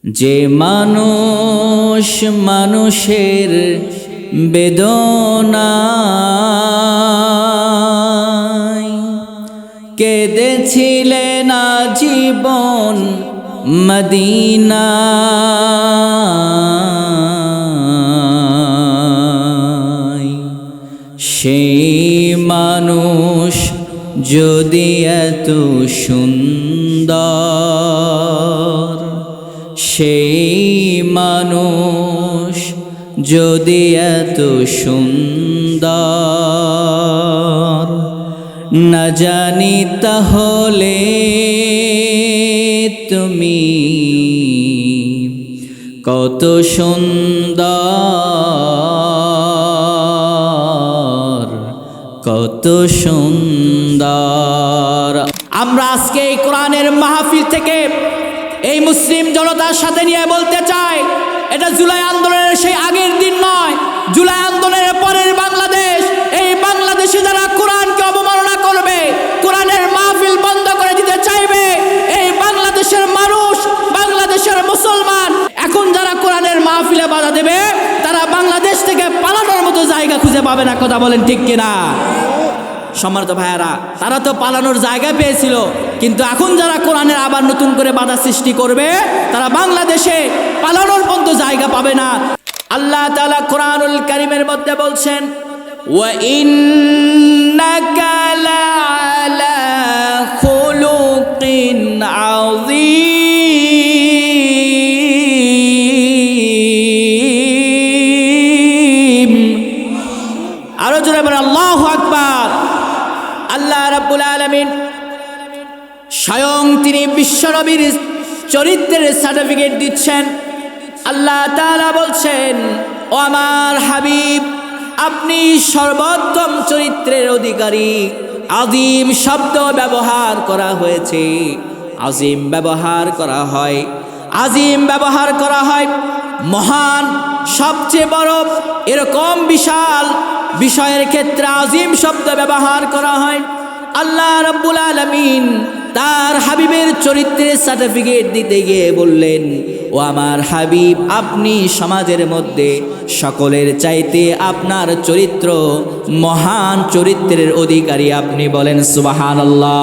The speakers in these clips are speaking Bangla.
যে মানুষ মানুষের বেদনায় কেঁদেছিলেন জীবন মদিনায়, সেই মানুষ যদি এত সুন্দর, সেই মানুষ যদি এত সুন্দর, না জানি তাহলে তুমি কত সুন্দর, কত সুন্দর। আমরা আজকে এই কোরআনের মাহফিল থেকে এই মুসলিম জনতার সাথে নিয়ে বলতে চাই, এটা জুলাই আন্দোলনের সেই আগের দিন নয়, জুলাই আন্দোলনের পরের বাংলাদেশ। এই বাংলাদেশে যারা কোরআনকে অবমাননা করবে, কোরআনের মাহফিল বন্ধ করে দিতে চাইবে, এই বাংলাদেশের মানুষ, বাংলাদেশের মুসলমান এখন যারা কোরআনের মাহফিলে বাধা দেবে, তারা বাংলাদেশ থেকে পালানোর মতো জায়গা খুঁজে পাবে না। কথা বলেন ঠিক কিনা? সম্মানিত ভাইয়ারা, তারা তো পালানোর জায়গা পেয়েছিল, কিন্তু এখন যারা কোরআনের আবার নতুন করে বাধা সৃষ্টি করবে, তারা বাংলাদেশে পালানোর পর্যন্ত জায়গা পাবে না। আল্লাহ তাআলা কোরআনুল কারীমের মধ্যে বলছেন, ওয়া ইন্নাকা লাআলা খুলুকিন আযীম। আরো জোরে বলেন আল্লাহু আকবার। আল্লাহ রাব্বুল আলামিন স্বয়ং তিনি বিশ্বনবীর চরিত্রের সার্টিফিকেট দিচ্ছেন। আল্লাহ তাআলা বলছেন, ও আমার হাবিব, আপনি সর্বোত্তম চরিত্রের অধিকারী। আযীম শব্দ ব্যবহার করা হয়েছে, আযীম ব্যবহার করা হয়, আযীম ব্যবহার করা হয় মহান, সবচেয়ে বড়, এরকম বিশাল বিষয়ের ক্ষেত্রে আযীম শব্দ ব্যবহার করা হয়। আল্লাহ রাব্বুল আলামিন তার হাবিবের চরিত্রের সার্টিফিকেট দিতে গিয়ে বললেন, ও আমার হাবিব, আপনি সমাজের মধ্যে সকলের চাইতে আপনার চরিত্র মহান চরিত্রের অধিকারী। আপনি বলেন সুবহানাল্লাহ।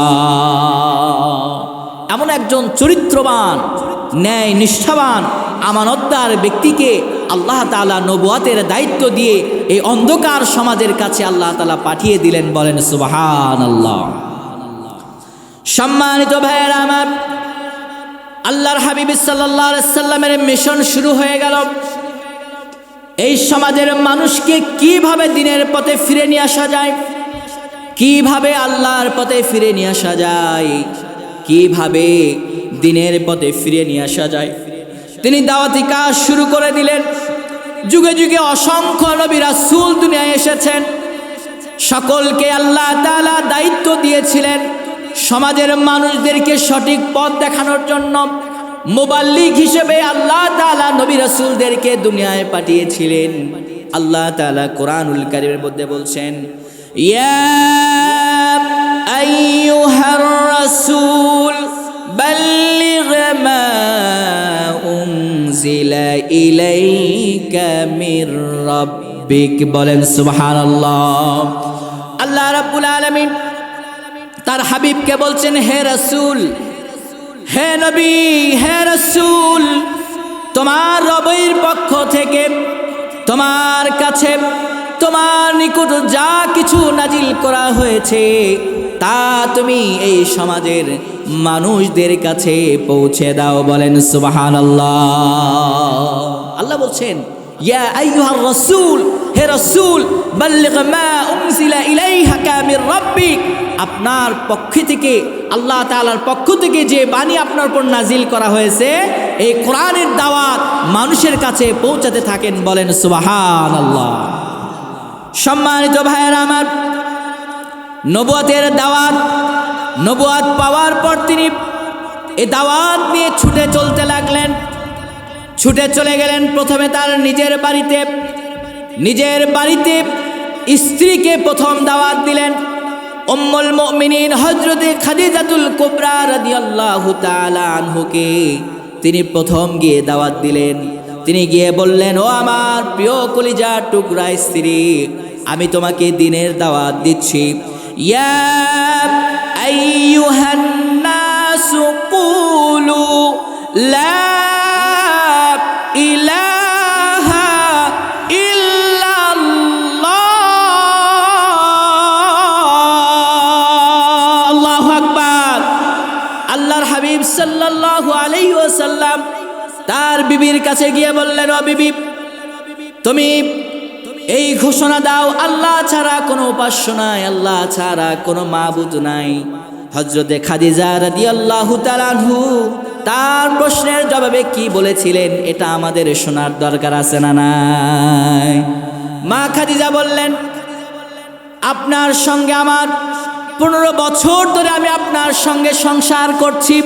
এমন একজন চরিত্রবান, ন্যায় নিষ্ঠাবান, আমানতদার ব্যক্তিকে আল্লাহ তাআলা নবুয়তের দায়িত্ব দিয়ে এই অন্ধকার সমাজের কাছে আল্লাহ তাআলা পাঠিয়ে দিলেন। বলেন সুবহানাল্লাহ। সম্মানিত ভাইয়েরা আমার, আল্লাহর হাবিব সাল্লাল্লাহু আলাইহি সাল্লামের মিশন শুরু হয়ে গেল। এই সমাজের মানুষকে কিভাবে দিনের পথে ফিরে নিয়ে আসা যায়, কিভাবে আল্লাহর পথে ফিরে নিয়ে আসা যায়, কিভাবে দিনের পথে ফিরে নিয়ে আসা যায়, তিনি দাওয়াতি কাজ শুরু করে দিলেন। যুগে যুগে অসংখ্য নবী রাসূল দুনিয়ায় এসেছেন, সকলকে আল্লাহ তাআলা দায়িত্ব দিয়েছিলেন সমাজের মানুষদেরকে সঠিক পথ দেখানোর জন্য। মুবাল্লিগ হিসেবে আল্লাহ তাআলা নবী রাসূলদেরকে দুনিয়ায় পাঠিয়েছিলেন। আল্লাহ তাআলা কোরআনুল কারীমের মধ্যে বলছেন, ইয়া আইয়ুহার রাসূল বাল্লিগ মা উনজিলা ইলাইকা মির রাব্বিক। বলেন সুবহানাল্লাহ। আল্লাহ রাব্বুল আলামিন তার হাবিবকে বলছেন, হে রাসূল, হে নবী, হে রাসূল, তোমার রবের পক্ষ থেকে তোমার কাছে, তোমার নিকট যা কিছু নাজিল করা হয়েছে তা তুমি এই সমাজের মানুষদের কাছে পৌঁছে দাও। বলেন সুবহানাল্লাহ। আল্লাহ বলছেন, ইয়া আইয়ুহার রাসূল, হে রাসূল, বাল্লিগ মা উনজিলা ইলাইকা মির রাব্বিক, আপনার পক্ষ থেকে, আল্লাহ তাআলার পক্ষ থেকে যে বাণী আপনার উপর নাজিল করা হয়েছে, এই কোরআনের দাওয়াত মানুষের কাছে পৌঁছাতে থাকেন। বলেন সুবহানাল্লাহ। সম্মানিত ভাইয়েরা আমার, নবুয়তের দাওয়াত, নবুয়ত পাওয়ার পর তিনি এই দাওয়াত নিয়ে ছুটে চলতে লাগলেন। ছুটে চলে গেলেন প্রথমে তার নিজের বাড়িতে। নিজের বাড়িতে স্ত্রীকে প্রথম দাওয়াত দিলেন। উম্মুল মুমিনিন হযরতে খাদিজাতুল কুবরা রাদিয়াল্লাহু তাআলা আনহুকে তিনি প্রথম গিয়ে দাওয়াত দিলেন। তিনি গিয়ে বললেন, ও আমার প্রিয় কলিজার টুকরা স্ত্রী, আমি তোমাকে দ্বীনের দাওয়াত দিচ্ছি। ইয়া আইয়ুহান নাসু কুলু লা ইলাহা ইল্লাল্লাহ। আল্লাহু আকবার। আল্লাহর হাবিব সাল্লাল্লাহু আলাইহি ওয়াসাল্লাম তার বিবির কাছে গিয়ে বললেন, ও বিবি, তুমি এই ঘোষণা দাও, আল্লাহ ছাড়া কোনো উপাস্য নাই, আল্লাহ ছাড়া কোনো মাবুদ নাই। হযরতে খাদিজা রাদিয়াল্লাহু তাআলা আনহু তার প্রশ্নের জবাবে কি বলেছিলেন এটা আমাদের শোনার দরকার আছে না নাই? মা খাদিজা বললেন, আপনার সঙ্গে আমার 15 বছর ধরে আমি আপনার সঙ্গে সংসার করছি।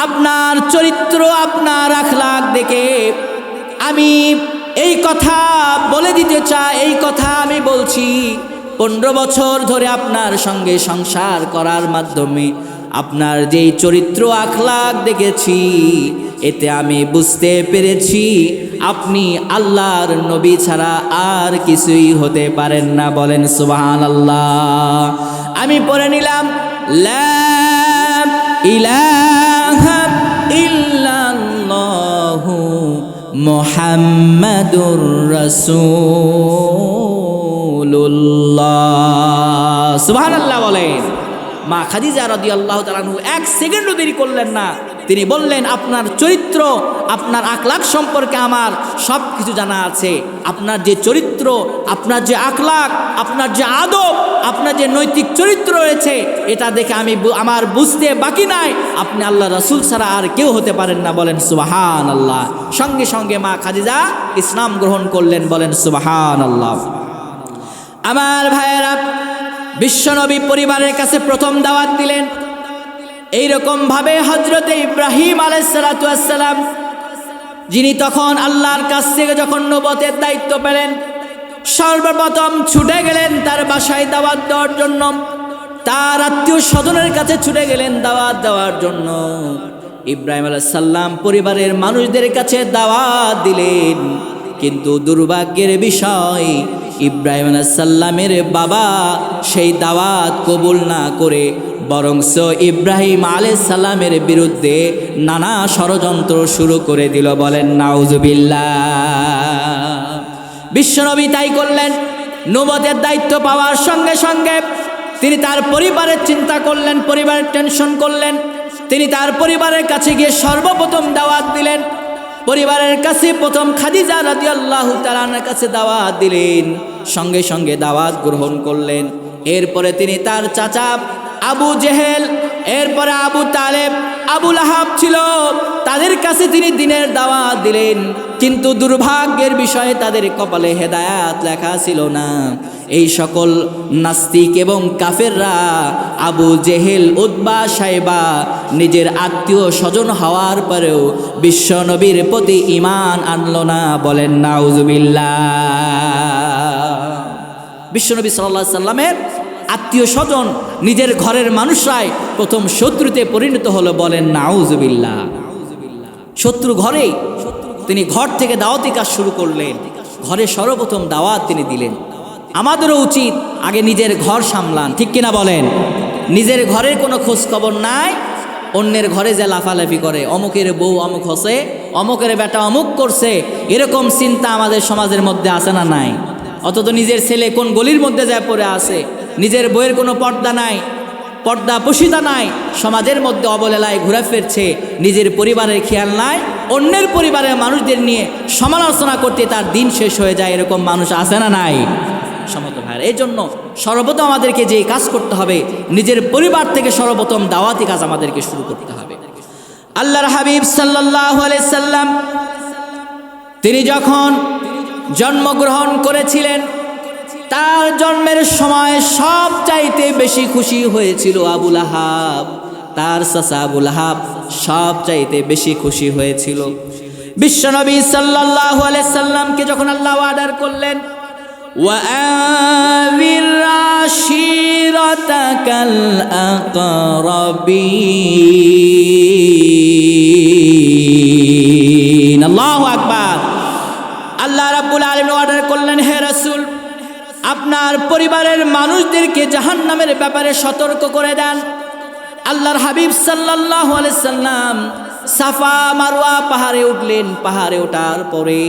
আপনার চরিত্র, আপনার আখলাক দেখে আমি এই কথা বলে দিতে চাই, এই কথা আমি বলছি। 15 বছর ধরে আপনার সঙ্গে সংসার করার মাধ্যমে আপনার যেই চরিত্র আখলাক দেখেছি, এতে আমি বুঝতে পেরেছি আপনি আল্লাহর নবী ছাড়া আর কিছুই হতে পারেন না। বলেন সুবহানাল্লাহ। আমি পড়ে নিলাম, লা ইলাহা ইল্লাল্লাহু মুহাম্মাদুর রাসূলুল্লাহ। সুবহানাল্লাহ বলেন। মা খাদিজা রাদিয়াল্লাহু তাআলা আনহু 1 সেকেন্ডও দেরি করলেন না। তিনি বললেন, আপনার চরিত্র, আপনার আখলাক সম্পর্কে আমার সব কিছু জানা আছে। আপনার যে চরিত্র, আপনার যে আখলাক, আপনার যে আদব, আপনার যে নৈতিক চরিত্র রয়েছে, এটা দেখে আমার বুঝতে বাকি নাই আপনি আল্লাহ রাসূল ছাড়া আর কেউ হতে পারেন না। বলেন সুবহানাল্লাহ। সঙ্গে সঙ্গে মা খাদিজা ইসলাম গ্রহণ করলেন। বলেন সুবহানাল্লাহ। আমার ভাইয়েরা, বিশ্বনবী পরিবারের কাছে প্রথম দাওয়াত দিলেন। এইরকম ভাবে হযরতে ইব্রাহিম আলাইহিস সালাতু ওয়াস সালাম, যিনি তখন আল্লাহর কাছ থেকে যখন নবুয়তের দায়িত্ব পেলেন, সর্বপ্রথম ছুটে গেলেন তার বাসায় দাওয়াত দেওয়ার জন্য। তার আত্মীয় স্বজনের কাছে ছুটে গেলেন দাওয়াত দেওয়ার জন্য। ইব্রাহিম আলাইহিস সালাম পরিবারের মানুষদের কাছে দাওয়াত দিলেন, কিন্তু দুর্ভাগ্যের বিষয় ইব্রাহিম আলাইহিস সালামের বাবা সেই দাওয়াত কবুল না করে বরংস ইব্রাহিম আলাইহিস সালামের বিরুদ্ধে নানা ষড়যন্ত্র শুরু করে দিল। বলেন নাউজুবিল্লাহ। বিশ্বনবী তাই করলেন। নবুয়তের দায়িত্ব পাওয়ার সঙ্গে সঙ্গে তিনি তার পরিবারের চিন্তা করলেন, পরিবারের টেনশন করলেন। তিনি তার পরিবারের কাছে গিয়ে সর্বপ্রথম দাওয়াত দিলেন। পরিবারের কাছে প্রথম খাদিজা রাদিয়াল্লাহু তাআলার কাছে দাওয়াত দিলেন, সঙ্গে সঙ্গে দাওয়াত গ্রহণ করলেন। এরপরে তিনি তার চাচা আবু জেহেল, এরপরে আবু তালেব, আবু লাহাব ছিল, তাদের কাছে তিনি দ্বীনের দাওয়াত দিলেন। কিন্তু দুর্ভাগ্যের বিষয়ে তাদের কপালে হেদায়াত লেখা ছিল না। এই সকল নাস্তিক এবং কাফেররা, আবু জেহেল, উতবা, সাইবা নিজের আত্মীয় স্বজন হওয়ার পরেও বিশ্বনবীর প্রতি ঈমান আনলো না। বলেন নাউজুবিল্লাহ। বিশ্বনবী সাল্লাল্লাহু আলাইহি সাল্লামের আত্মীয় স্বজন, নিজের ঘরের মানুষরাই প্রথম শত্রুতে পরিণত হলো। বলেন নাউজুবিল্লাহ। শত্রু ঘরেই তিনি ঘর থেকে দাওয়াতি কাজ শুরু করলেন। ঘরে সর্বপ্রথম দাওয়াত তিনি দিলেন। আমাদেরও উচিত আগে নিজের ঘর সামলান, ঠিক কিনা বলেন? নিজের ঘরের কোনো খোঁজ খবর নাই, অন্যের ঘরে যে লাফালাফি করে, অমুকের বউ অমুক হসে, অমুকের বেটা অমুক করছে, এরকম চিন্তা আমাদের সমাজের মধ্যে আছে না নাই? অথচ নিজের ছেলে কোন গলির মধ্যে যায় পড়ে আছে, নিজের বইয়ের কোনো পর্দা নাই, পর্দা পোষিতা নাই, সমাজের মধ্যে অবহেলায় ঘুরে ফিরছে, নিজের পরিবারের খেয়াল নাই, অন্যের পরিবারের মানুষদের নিয়ে সমালোচনা করতে তার দিন শেষ হয়ে যায়। এরকম মানুষ আছে না নাই? সমত ভাইয়ের, এই জন্য সর্বপ্রথম আমাদেরকে যে কাজ করতে হবে, নিজের পরিবার থেকে সর্বপ্রথম দাওয়াতি কাজ আমাদেরকে শুরু করতে হবে। আল্লাহর হাবিব সাল্লাল্লাহু আলাইহি সাল্লাম তিনি যখন জন্মগ্রহণ করেছিলেন, তার জন্মের সময় সবচাইতে বেশি খুশি হয়েছিল আবু লাহাব। তার চাচা আবু লাহাব সবচাইতে বেশি খুশি হয়েছিল। বিশ্বনবী সাল্লাল্লাহু আলাইহি সাল্লামকে যখন আল্লাহ অর্ডার করলেন, وأنذر عشيرتك الأقربين الله أكبر আল্লাহ রাব্বুল আলামিন অর্ডার করলেন, হে রাসূল, আপনার পরিবারের মানুষদেরকে জাহান্নামের ব্যাপারে সতর্ক করে দেন। আল্লাহর হাবিব সাল্লাল্লাহু আলাইহি সাল্লাম সাফা মারওয়া পাহাড়ে উঠলেন। পাহাড়ে ওঠার পরে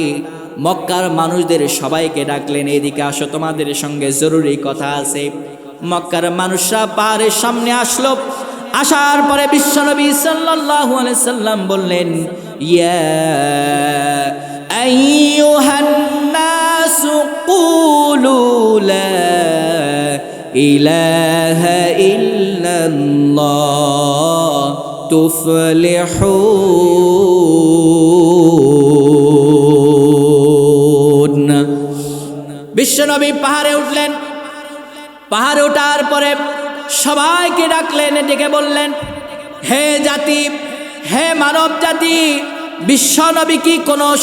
মক্কার মানুষদের সবাইকে ডাকলেন, এদিকে আসো, তোমাদের সঙ্গে জরুরি কথা আছে। মক্কার মানুষরা পাহাড়ের সামনে আসলো। আসার পরে বিশ্বনবী সাল্লাল্লাহু আলাইহি সাল্লাম বললেন, ইয়া আইয়ুহান নাসু কুলু লা ইলাহা ইল্লাল্লাহ তুফলিহুন। বিশ্বনবী পাহাড়ে উঠলেন। পাহাড়ে ওঠার পরে সবাইকে ডাকলেন, ডেকে বললেন, হে জাতি, হে মানব জাতি, বিশ্বনবী কি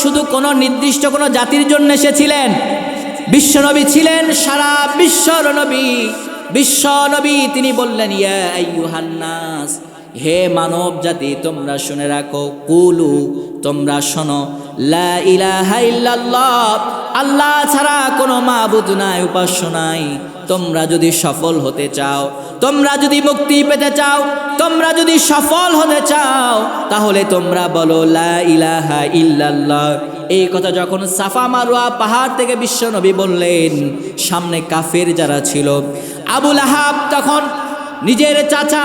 শুধু কোনো নির্দিষ্ট কোনো জাতির জন্য এসেছিলেন? বিশ্বনবী ছিলেন সারা বিশ্বর নবী। বিশ্বনবী তিনি বললেন, ইয়া আইয়ুহান নাস, হে মানব জাতি, তোমরা শুনে রাখো, কুলু, তোমরা শোনো, লা ইলাহা ইল্লাল্লাহ, আল্লাহ ছাড়া কোনো মাবুদ নাই, উপাস্য নাই। তোমরা যদি সফল হতে চাও, তোমরা যদি মুক্তি পেতে চাও, তোমরা যদি সফল হতে চাও, তাহলে তোমরা বলো লা ইলাহা ইল্লাল্লাহ। এই কথা যখন সাফা মারওয়া পাহাড় থেকে বিশ্বনবী বললেন, সামনে কাফের যারা ছিল, আবু লাহাব তখন নিজের চাচা,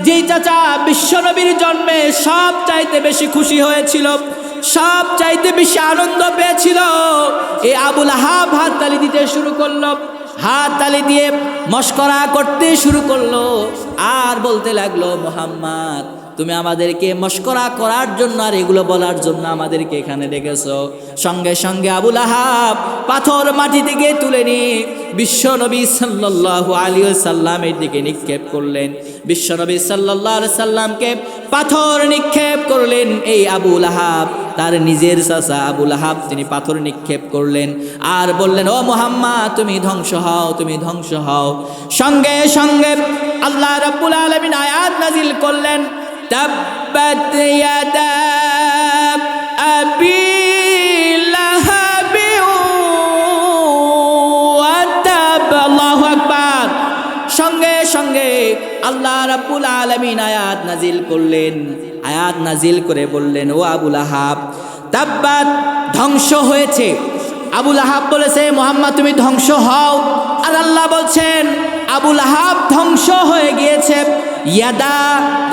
যেই চাচা বিশ্বনবীর জন্মে সব চাইতে বেশি খুশি হয়েছিল, সব চাইতে বেশি আনন্দ পেয়েছিল, এই আবু লাহাব হাত তালি দিতে শুরু করলো। হাত তালি দিয়ে মস্করা করতে শুরু করলো আর বলতে লাগলো, মুহাম্মদ, তুমি আমাদেরকে মস্করা করার জন্য আর এগুলো বলার জন্য আমাদেরকে এখানে ডেকেছো। সঙ্গে সঙ্গে আবু লাহাব পাথর মাটি থেকে তুলে নিয়ে বিশ্বনবী সাল্লাল্লাহু আলাইহি ওয়াসাল্লামের দিকে নিক্ষেপ করলেন। বিশ্বনবী সাল্লাল্লাহু আলাইহি সাল্লামকে পাথর নিক্ষেপ করলেন। এই আবু লাহাব, তার নিজের চাচা আবু লাহাব, তিনি পাথর নিক্ষেপ করলেন আর বললেন, ও মুহাম্মদ, তুমি ধ্বংস হও, তুমি ধ্বংস হও। সঙ্গে সঙ্গে আল্লাহ রাব্বুল আলামিন আয়াত নাজিল করলেন, তাব্বাত ইয়াদা আবি লাহাবি ওয়া তাব। আল্লাহু আকবার। সঙ্গে সঙ্গে আল্লাহ রাব্বুল আলামিন আয়াত নাজিল করলেন। আয়াত নাজিল করে বললেন, ও আবু লাহাব, তাব্বাত, ধ্বংস হয়েছে। আবু লাহাব বলেছে, মুহাম্মদ তুমি ধ্বংস হও। আর আল্লাহ বলছেন, আবু লাহাব ধ্বংস হয়ে গিয়েছে। ইয়াদা,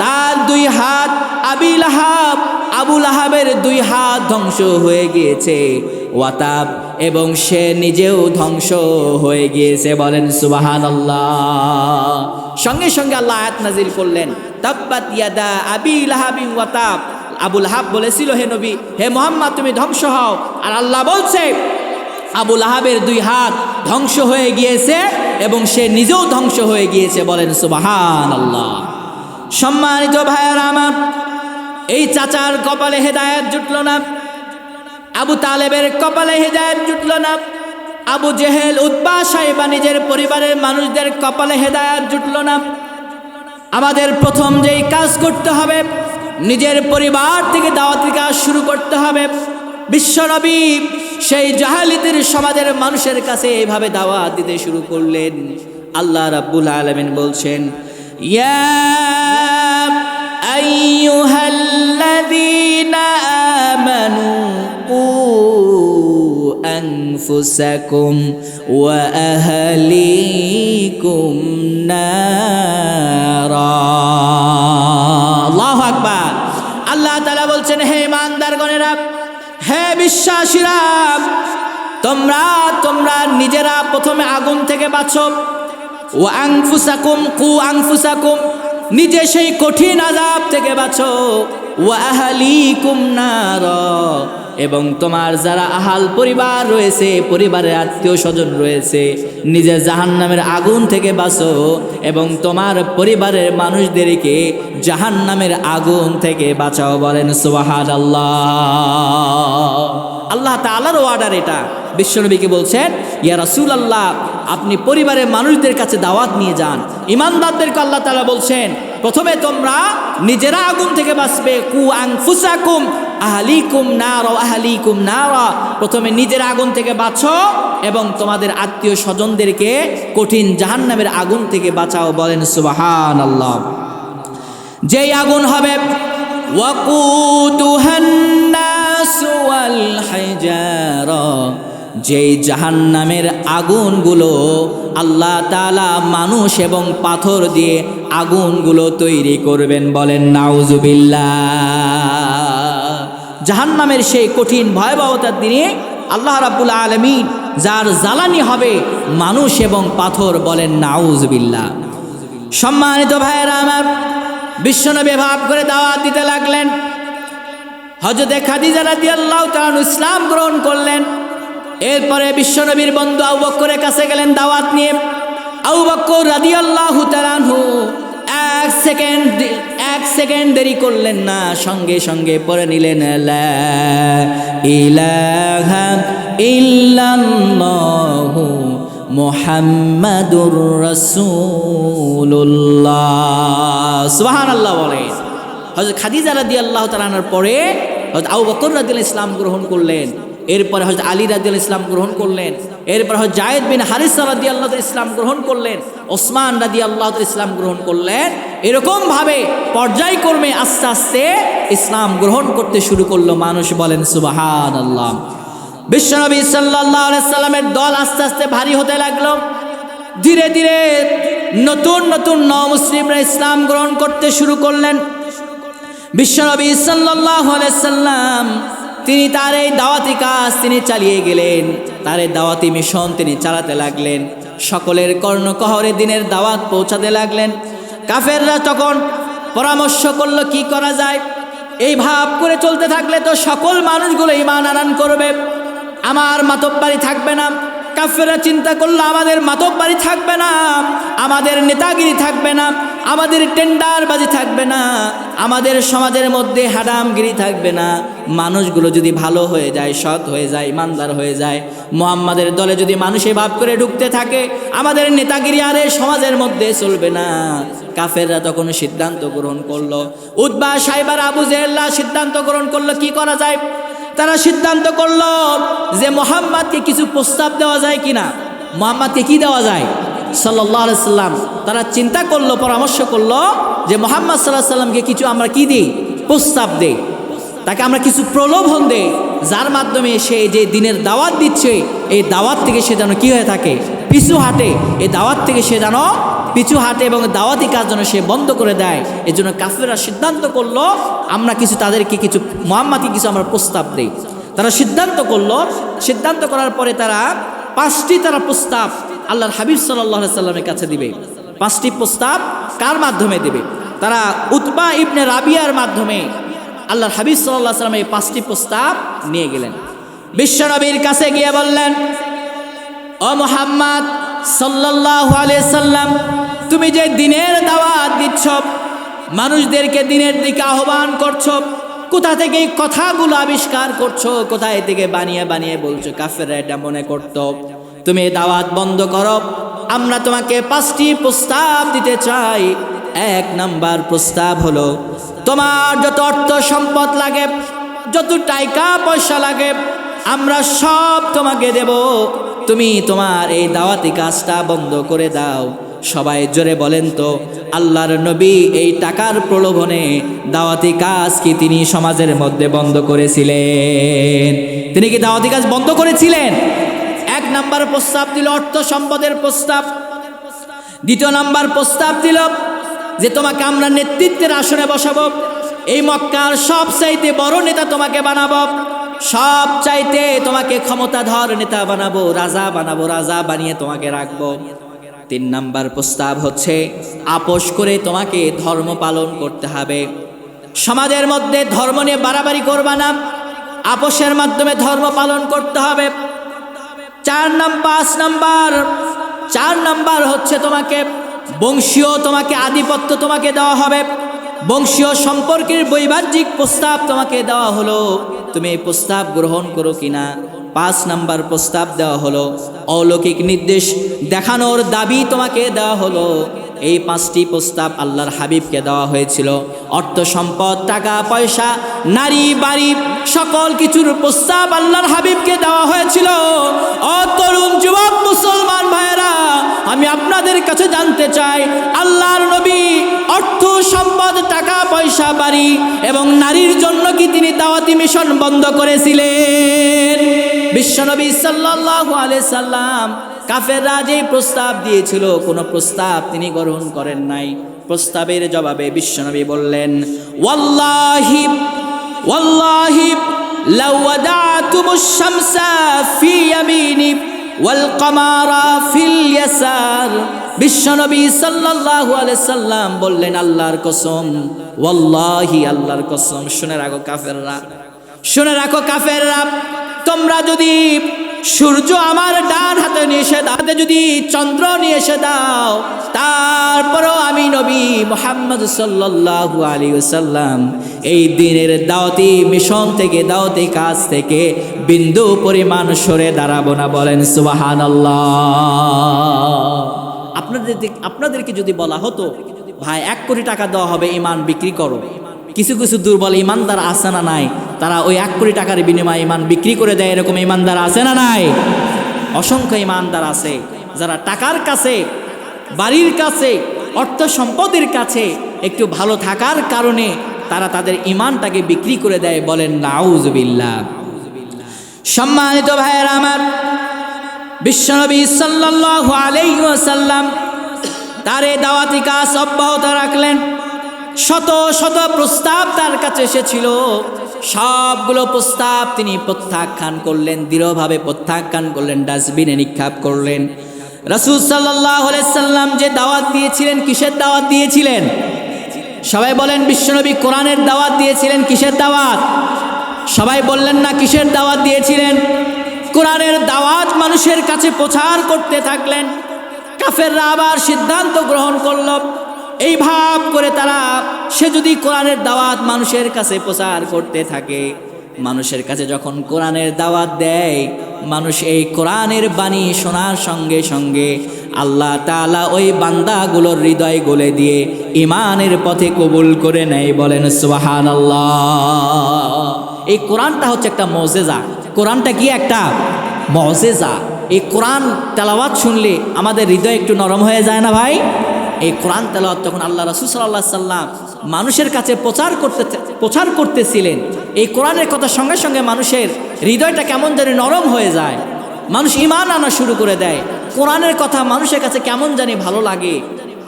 তার দুই হাত, আবি লাহাব, আবু লাহাবের দুই হাত ধ্বংস হয়ে গিয়েছে। ওয়াতাব, এবং সে নিজেও ধ্বংস হয়ে গিয়েছে। বলেন সুবহানাল্লাহ। সঙ্গে সঙ্গে আল্লাহ আয়াত নাজিল করলেন, তাব্বাত ইয়াদা আবি লাহাবিন ওয়াতাব। আবু লাহাব বলেছিল, হে নবী, হে মুহাম্মদ, তুমি ধ্বংস হও। আর আল্লাহ বলছে, আবু লাহাবের দুই হাত ধ্বংস হয়ে গিয়েছে এবং সে নিজেও ধ্বংস হয়ে গিয়েছে। বলেন সুবহানাল্লাহ। সম্মানিত ভাইয়েরা আমার, এই চাচার কপালে হেদায়েত জুটল না, আবু তালেবের কপালে হেদায়েত জুটল না, আবু জেহেল, উতবা, সাইবা নিজের পরিবারের মানুষদের কপালে হেদায়েত জুটল না। আমাদের প্রথম যেই কাজ করতে হবে, নিজের পরিবার থেকে দাওয়াতি কাজ শুরু করতে হবে। বিশ্বনবী সেই জাহেলিয়াতের সমাজের মানুষের কাছে এইভাবে দাওয়াত দিতে শুরু করলেন। আল্লাহ রাব্বুল আলামিন বলছেন, ইয়া আইয়ুহাল্লাযীনা আমানু কু আনফুসাকুম ওয়া আহলিকুম নারা। আল্লাহু আকবার। আল্লাহ তাআলা বলছেন, হে ইমানদারগণেরা, হে বিশ্বাসীরা, তোমরা নিজেরা প্রথমে আগুন থেকে বাঁচো। ওয়া আনফুসাকুম, কু আনফুসাকুম, নিজে সেই কঠিন আযাব থেকে বাঁচো। ওয়া আহলিকুম নারা, এবং তোমার যারা আহাল পরিবার রয়েছে, পরিবারের আত্মীয় স্বজন রয়েছে, নিজের জাহান্নামের আগুন থেকে বাঁচো এবং তোমার পরিবারের মানুষদেরকে জাহান্নামের আগুন থেকে বাঁচাও। বলেন সুবহানাল্লাহ। আল্লাহ তাআলার অর্ডার এটা। বিশ্বনবীকে বলছেন, ইয়া রাসূলুল্লাহ, আপনি পরিবারের মানুষদের কাছে দাওয়াত নিয়ে যান। ঈমানদারদেরকে আল্লাহ তাআলা বলছেন, প্রথমে তোমরা নিজেরা আগুন থেকে বাঁচবে, কু আনফুসাকুম আহলিকুম নার আহলিকুম নারা, প্রথমে নিজেরা আগুন থেকে বাঁচো এবং তোমাদের আত্মীয় স্বজনদেরকে কঠিন জাহান্নামের আগুন থেকে বাঁচাও। বলেন সুবহানাল্লাহ। যেই আগুন হবে ওয়াকুতুহান নাস ওয়াল হিজারা, যেই জাহান্নামের আগুনগুলো আল্লাহ তাআলা মানুষ এবং পাথর দিয়ে আগুনগুলো তৈরি করবেন। বলেন নাউজুবিল্লাহ। জাহান্নামের সেই কঠিন ভয়াবহতার দিনে আল্লাহ রাব্বুল আলামিন যার জ্বালানি হবে মানুষ এবং পাথর। বলেন নাউজুবিল্লাহ। সম্মানিত ভাইয়েরা আমার, বিশ্বনবী ভাব করে দাওয়াত দিতে লাগলেন। হযরতে খাদিজা রাদিয়াল্লাহু তাআলা ইসলাম গ্রহণ করলেন। এরপরে বিশ্বনবীর বন্ধু আবু বকরের কাছে গেলেন দাওয়াত নিয়ে। আবু বকর রাদিয়াল্লাহু তাআলা আনহু এক সেকেন্ড দেরি করলেন না, সঙ্গে সঙ্গে পড়ে নিলেন লা ইলাহা ইল্লাল্লাহু মুহাম্মাদুর রাসূলুল্লাহ। সুবহানাল্লাহ বলেন। হযরত খাদিজা রাদিয়াল্লাহু তাআলা আনার পরে হযরত আবু বকর রাদিয়াল্লাহু ইসলাম গ্রহণ করলেন। এরপরে হযরত আলী রাদিয়াল্লাহু ইসলাম গ্রহণ করলেন। এরপর হযরত যায়েদ বিন হারিসা রাদিয়াল্লাহু ইসলাম গ্রহণ করলেন। ওসমান রাদিয়াল্লাহু ইসলাম গ্রহণ করলেন। এরকম ভাবে পর্যায়ক্রমে আস্তে আস্তে ইসলাম গ্রহণ করতে শুরু করলো মানুষ। বলেন সুবহানাল্লাহ। বিশ্বনবী সাল্লাল্লাহু আলাইহি সাল্লামের দল আস্তে আস্তে ভারী হতে লাগলো। ধীরে ধীরে নতুন নতুন মুসলিমরা ইসলাম গ্রহণ করতে শুরু করলেন। বিশ্বনবী সাল্লাল্লাহু আলাইহি সাল্লাম তিনি তার এই দাওয়াতি কাজ তিনি চালিয়ে গেলেন। তার এই দাওয়াতি মিশন তিনি চালাতে লাগলেন। সকলের কর্ণকহরে দিনের দাওয়াত পৌঁছাতে লাগলেন। কাফেররা তখন পরামর্শ করলো কি করা যায়। এই ভাব করে চলতে থাকলে তো সকল মানুষগুলো ঈমান আনয়ন করবে, আমার মাতব্বারি থাকবে না। কাফেররা চিন্তা করলো আমাদের মাতব্বারি থাকবে না, আমাদের নেতাগিরি থাকবে না, আমাদের টেন্ডারবাজি থাকবে না, আমাদের সমাজের মধ্যে হারামগিরি থাকবে না। মানুষগুলো যদি ভালো হয়ে যায়, সৎ হয়ে যায়, ইমানদার হয়ে যায়, মুহাম্মাদের দলে যদি মানুষ এই ভাব করে ঢুকতে থাকে, আমাদের নেতাগিরি আর এই সমাজের মধ্যে চলবে না। কাফেররা তখন সিদ্ধান্ত গ্রহণ করলো। উতবা, সাইবার, আবু জেহেলরা সিদ্ধান্ত গ্রহণ করলো কি করা যায়। তারা সিদ্ধান্ত করলো যে মুহাম্মাদকে কিছু প্রস্তাব দেওয়া যায় কিনা। মুহাম্মাদকে কি দেওয়া যায় সাল্লাল্লাহু আলাইহি সাল্লাম। তারা চিন্তা করলো, পরামর্শ করলো যে মুহাম্মদ সাল্লাল্লাহু আলাইহি সাল্লামকে কিছু আমরা কি দিই, প্রস্তাব দেই, তাকে আমরা কিছু প্রলোভন দেই, যার মাধ্যমে সে যে দিনের দাওয়াত দিচ্ছে এই দাওয়াত থেকে সে যেন কি হয়ে থাকে, পিছু হাঁটে। এই দাওয়াত থেকে সে যেন পিছু হাঁটে এবং দাওয়াতি কাজ যেন সে বন্ধ করে দেয়। এই জন্য কাফেররা সিদ্ধান্ত করলো আমরা কিছু তাদেরকে কিছু মুহাম্মাদকে কিছু আমরা প্রস্তাব দেই। তারা সিদ্ধান্ত করলো। সিদ্ধান্ত করার পরে তারা 5টি প্রস্তাব আল্লাহর হাবিব সাল্লাল্লাহু আলাইহি সাল্লামের কাছে দিবে। 5টি প্রস্তাব কার মাধ্যমে দেবে? তারা উতবা ইবনে রাবিয়ার মাধ্যমে আল্লাহর হাবিব সাল্লাল্লাহু আলাইহি সাল্লাম এই 5টি প্রস্তাব নিয়ে গেলেন। বিশ্বনবীর কাছে গিয়ে বললেন, ও মুহাম্মদ সাল্লাল্লাহু আলাইহি সাল্লাম, তুমি যে দিনের দাওয়াত দিচ্ছ, মানুষদেরকে দিনের দিকে আহ্বান করছো, কোথা থেকে এই কথাগুলো আবিষ্কার করছো, কোথায় থেকে বানিয়ে বানিয়ে বলছো? কাফেররা এটা মনে করতো তুমি এই দাওয়াত বন্ধ করো। আমরা তোমাকে 5টি প্রস্তাব দিতে চাই। 1 নাম্বার প্রস্তাব হলো, তোমার যত অর্থ সম্পদ লাগে, যত টাকা পয়সা লাগে, আমরা সব তোমাকে দেব। তুমি তোমার এই দাওয়াতি কাজটা বন্ধ করে দাও। সবাই জোরে বলেন তো, আল্লাহর নবী এই টাকার প্রলোভনে দাওয়াতি কাজ কি তিনি সমাজের মধ্যে বন্ধ করেছিলেন? তিনি কি দাওয়াতি কাজ বন্ধ করেছিলেন? 1 নাম্বার প্রস্তাব দিল অর্থ সম্পদের প্রস্তাব। 2 নাম্বার প্রস্তাব দিল যে তোমাকে আমরা নেতৃত্বের আসনে বসাবো, এই মক্কার সবচাইতে বড় নেতা তোমাকে বানাবো, সব চাইতে তোমাকে ক্ষমতাধর নেতা বানাবো, রাজা বানাবো, রাজা বানিয়ে তোমাকে রাখবো। 3 নাম্বার প্রস্তাব হচ্ছে আপোষ করে তোমাকে ধর্ম পালন করতে হবে। সমাজের মধ্যে ধর্ম নিয়ে বাড়াবাড়ি করবা না, আপোষের মাধ্যমে ধর্ম পালন করতে হবে। 4 নাম্বার হচ্ছে তোমাকে বংশীয় তোমাকে আধিপত্য তোমাকে দেওয়া হবে। বংশীয় সম্পর্কের বৈবাহিক প্রস্তাব তোমাকে দেওয়া হলো, তুমি এই প্রস্তাব গ্রহণ করো কিনা। 5 নাম্বার প্রস্তাব দেওয়া হলো, অলৌকিক নির্দেশ দেখানোর দাবি তোমাকে দেওয়া হলো। এই 5টি প্রস্তাব আল্লাহর হাবিবকে দেওয়া হয়েছিল। অর্থ সম্পদ, টাকা পয়সা, নারী বাড়ি, সকল কিছুর প্রস্তাব আল্লাহর হাবিবকে দেওয়া হয়েছিল। ও তরুণ যুবক মুসলমান ভাইয়েরা, আমি আপনাদের কাছে জানতে চাই, আল্লাহর নবী অর্থ সম্পদ, টাকা পয়সা, বাড়ি এবং নারীর জন্য কি তিনি দাওয়াতি মিশন বন্ধ করেছিলেন? বিশ্বনবী সাল্লাল্লাহু আলাইহি সাল্লাম কাফেররা যে প্রস্তাব দিয়েছিল, কোনো প্রস্তাব তিনি গ্রহণ করেন নাই। প্রস্তাবের জবাবে বিশ্বনবী বললেন, ওয়াল্লাহি ওয়াল্লাহি লাউ ওয়াদাতুমুশ শামসা ফি ইয়ামিনি ওয়াল কামারা ফিল ইয়াসার। বিশ্বনবী সাল্লাল্লাহু আলাইহি সাল্লাম বললেন, আল্লাহর কসম, ওয়াল্লাহি, আল্লাহর কসম। শুনে রাখো কাফেররা, শুনে রাখো কাফেররা, তোমরা যদি সূর্য আমার ডান হাতে নিয়ে এসে দাও, যদি চন্দ্র নিয়ে এসে দাও, তারপরও আমি নবী মুহাম্মদ সাল্লাল্লাহু আলাইহি ওয়াসাল্লাম এই দিনের দাওয়াতি মিশন থেকে, দাওয়াতি কাজ থেকে বিন্দু পরিমাণ সরে দাঁড়াবো না। বলেন সুবহানাল্লাহ। আপনাদেরকে যদি বলা হতো, ভাই 1 কোটি টাকা দেওয়া হবে, ঈমান বিক্রি করো, কিছু কিছু দুর্বল ঈমানদার আছে না নাই? তারা ওই 1 কোটি টাকার বিনিময়ে ঈমান বিক্রি করে দেয়, এরকম ঈমানদার আছে না নাই? অসংখ্য ঈমানদার আছে যারা টাকার কাছে, বাড়ির কাছে, অর্থ সম্পদের কাছে একটু ভালো থাকার কারণে তারা তাদের ঈমানটাকে বিক্রি করে দেয়। বলেন নাউজুবিল্লাহ। সম্মানিত ভাইয়েরা আমার, বিশ্বনবী সাল্লাল্লাহু আলাইহি ওয়াসাল্লাম তার এই দাওয়াতি কাজ অব্যাহত রাখলেন। শত শত প্রস্তাব তার কাছে এসেছিল, সবগুলো প্রস্তাব তিনি প্রত্যাখ্যান করলেন, দৃঢ়ভাবে প্রত্যাখ্যান করলেন, ডাস্টবিনে নিক্ষেপ করলেন। রাসূল সাল্লাল্লাহু আলাইহি সাল্লাম যে দাওয়াত দিয়েছিলেন, কিসের দাওয়াত দিয়েছিলেন? সবাই বলেন, বিশ্বনবী কোরআনের দাওয়াত দিয়েছিলেন। কিসের দাওয়াত? সবাই বললেন না, কিসের দাওয়াত দিয়েছিলেন? কোরআনের দাওয়াত মানুষের কাছে প্রচার করতে থাকলেন। কাফেররা আবার সিদ্ধান্ত গ্রহণ করল, এই ভাব করে তারা, সে যদি কোরআনের দাওয়াত মানুষের কাছে প্রচার করতে থাকে, মানুষের কাছে যখন কোরআনের দাওয়াত দেয়, মানুষ এই কোরআনের বাণী শোনার সঙ্গে সঙ্গে আল্লাহ তাআলা ওই বান্দাগুলোর হৃদয় গলে দিয়ে ঈমানের পথে কবুল করে নেয়। বলেন সুবহানাল্লাহ। এই কোরআনটা হচ্ছে একটা মুজিজা। কোরআনটা কি? একটা মুজিজা। এই কোরআন তেলাওয়াত শুনলে আমাদের হৃদয় একটু নরম হয়ে যায় না ভাই? এই কোরআন তেলাওয়াত তখন আল্লাহ রাসূল সাল্লাল্লাহু আলাইহি সাল্লাম মানুষের কাছে প্রচার করতেছিলেন। এই কোরআনের কথা সঙ্গে সঙ্গে মানুষের হৃদয়টা কেমন জানি নরম হয়ে যায়, মানুষ ঈমান আনা শুরু করে দেয়। কোরআনের কথা মানুষের কাছে কেমন জানি ভালো লাগে।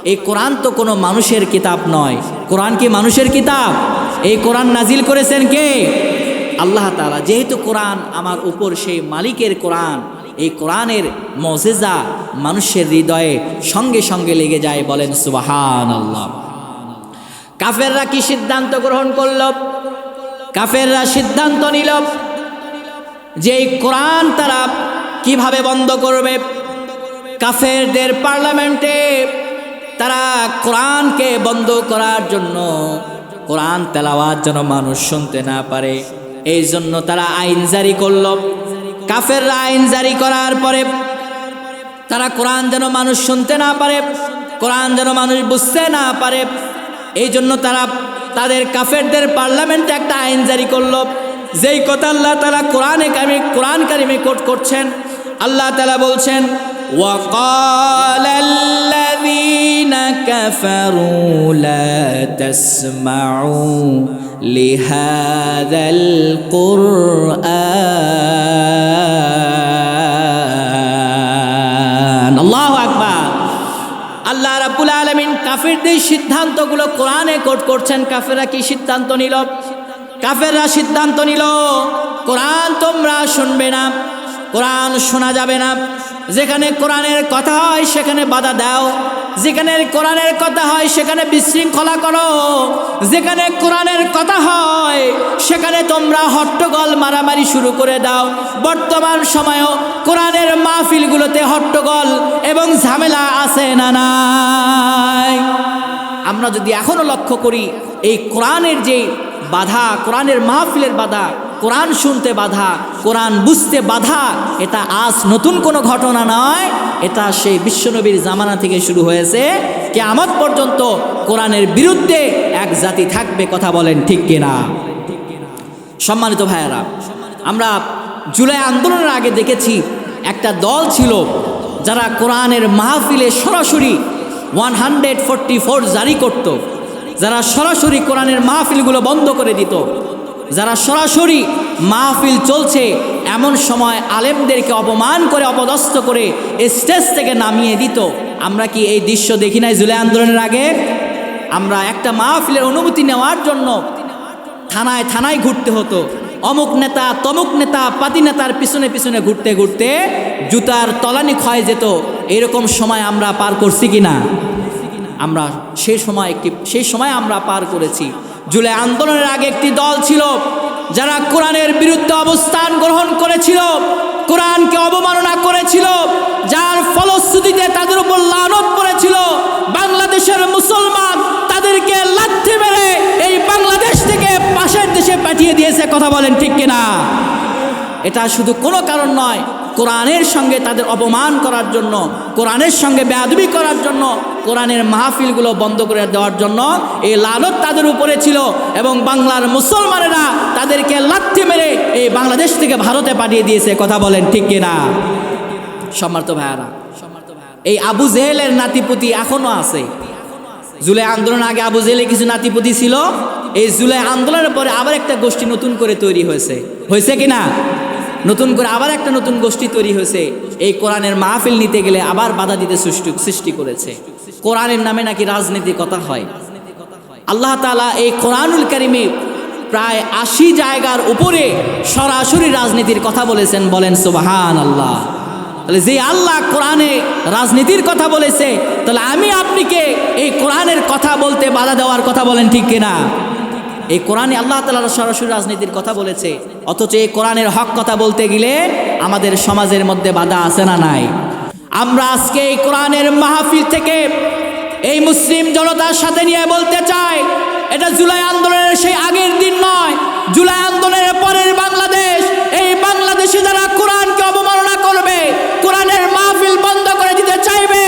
এই কোরআন তো কোনো মানুষের কিতাব নয়। কোরআন কি মানুষের কিতাব? এই কোরআন নাজিল করেছেন কে? আল্লাহ তাআলা। যেহেতু কোরআন আমার উপর সেই মালিকের কোরআন, এই কোরআনের মুজিজা মানুষের হৃদয়ে সঙ্গে সঙ্গে লেগে যায়। বলেন সুবহানাল্লাহ। কাফেররা কি সিদ্ধান্ত গ্রহণ করল? কাফেররা সিদ্ধান্ত নিল যে এই কোরআন তারা কিভাবে বন্ধ করবে। কাফেরদের পার্লামেন্টে তারা কোরআনকে বন্ধ করার জন্য, কোরআন তেলাওয়াত যেন মানুষ শুনতে না পারে, এই জন্য তারা আইন জারি করল। কাফেররা আইন জারি করার পরে তারা কোরআন যেন মানুষ শুনতে না পারে, কোরআন যেন মানুষ বুঝতে না পারে, এই জন্য তারা তাদের কাফেরদের পার্লামেন্টে একটা আইন জারি করলো। যেই কথা আল্লাহ তাআলা কোরআন কারিমে কোট করছেন। আল্লাহ তাআলা বলছেন, وَقَالَ الَّذِينَ كَفَرُوا لَا تَسْمَعُوا لِهَذَا الْقُرْآنِ। আল্লাহু আকবার। আল্লাহ রাব্বুল আলামিন কাফেরদের সিদ্ধান্তগুলো কোরআনে কোট করছেন। কাফেররা কি সিদ্ধান্ত নিল? কাফেররা সিদ্ধান্ত নিল, কোরআন তোমরা শুনবে না, কোরআন শোনা যাবে না। যেখানে কোরআনের কথা হয় সেখানে বাধা দাও, যেখানে কোরআনের কথা হয় সেখানে বিশৃঙ্খলা করো, যেখানে কোরআনের কথা হয় সেখানে তোমরা হট্টগোল মারামারি শুরু করে দাও। বর্তমান সময়েও কোরআনের মাহফিলগুলোতে হট্টগোল এবং ঝামেলা আছে না নাই? আমরা যদি এখনো লক্ষ্য করি, এই কোরআনের যে বাধা, কোরআনের মাহফিলের বাধা, কোরআন শুনতে বাধা, কোরআন বুঝতে বাধা, এটা আজ নতুন কোনো ঘটনা নয়। এটা সেই বিশ্বনবীর জামানা থেকে শুরু হয়েছে। কিয়ামত পর্যন্ত কোরআনের বিরুদ্ধে এক জাতি থাকবে, কথা বলেন ঠিক কিনা? সম্মানিত ভাইয়েরা, আমরা জুলাই আন্দোলনের আগে দেখেছি একটা দল ছিল যারা কোরআনের মাহফিলে সরাসরি 144 জারি করত, যারা সরাসরি কোরআনের মাহফিলগুলো বন্ধ করে দিত, যারা সরাসরি মাহফিল চলছে এমন সময় আলেমদেরকে অপমান করে, অপদস্থ করে স্টেজ থেকে নামিয়ে দিত। আমরা কি এই দৃশ্য দেখি নাই জুলাই আন্দোলনের আগে? আমরা একটা মাহফিলের অনুমতি নেওয়ার জন্য থানায় থানায় ঘুরতে হতো, অমুক নেতা তমুক নেতা পাতি নেতার পিছনে পিছনে ঘুরতে ঘুরতে জুতার তলানি ক্ষয় যেত। এরকম সময় আমরা পার করছি কি না? আমরা সেই সময় আমরা পার করেছি। জুলাই আন্দোলনের আগে একটি দল ছিল যারা কোরআনের বিরুদ্ধে অবস্থান গ্রহণ করেছিল, কোরআনকে অবমাননা করেছিল, যার ফলশ্রুতিতে তাদের উপর লানত পড়েছিল। বাংলাদেশের মুসলমান তাদেরকে লাথি মেরে এই বাংলাদেশ থেকে পাশের দেশে পাঠিয়ে দিয়েছে, কথা বলেন ঠিক কিনা? এটা শুধু কোনো কারণ নয়, কোরআনের সঙ্গে তাদের অপমান করার জন্য, কোরআনের সঙ্গে বেয়াদবি করার জন্য, কোরআনের মাহফিলগুলো বন্ধ করে দেওয়ার জন্য এই লানত তাদের উপরে ছিল। এবং বাংলার মুসলমানেরা তাদেরকে লাথি মেরে এই বাংলাদেশ থেকে ভারতে পাঠিয়ে দিয়েছে, কথা বলেন ঠিক কিনা? সম্মানিত ভাইয়ারা, এই আবু জেহেলের নাতিপুতি এখনো আছে। জুলাই আন্দোলনের আগে আবু জেহেলের কিছু নাতিপুতি ছিল, এই জুলাই আন্দোলনের পরে আবার একটা গোষ্ঠী নতুন করে তৈরি হয়েছে কিনা? নতুন করে আবার একটা নতুন গোষ্ঠী তৈরি হয়েছে। এই কোরআনের মাহফিল নিতে গেলে আবার বাধা দিতে সৃষ্টি করেছে। কোরআনের নামে নাকি রাজনীতির কথা হয়। আল্লাহ তাআলা এই কোরআনুল কারিমে প্রায় 80 জায়গার উপরে সরাসরি রাজনীতির কথা বলেছেন, বলেন সুবহানাল্লাহ। তাহলে যে আল্লাহ কোরআনে রাজনীতির কথা বলেছে, তাহলে আমি আপনিকে এই কোরআনের কথা বলতে বাধা দেওয়ার কথা বলেন ঠিক কিনা? এই কোরআনে আল্লাহ তাআলা সরাসরি রাজনীতির কথা বলেছে, অথচ এই কোরআনের হক কথা বলতে গেলে আমাদের সমাজের মধ্যে বাধা আছে না নাই? আমরা আজকে এই কোরআনের মাহফিল থেকে এই মুসলিম জনতার সাথে নিয়ে বলতে চাই, এটা জুলাই আন্দোলনের সেই আগের দিন নয়, জুলাই আন্দোলনের পরের বাংলাদেশ। এই বাংলাদেশে যারা কোরআনকে অবমাননা করবে, কোরআনের মাহফিল বন্ধ করে দিতে চাইবে,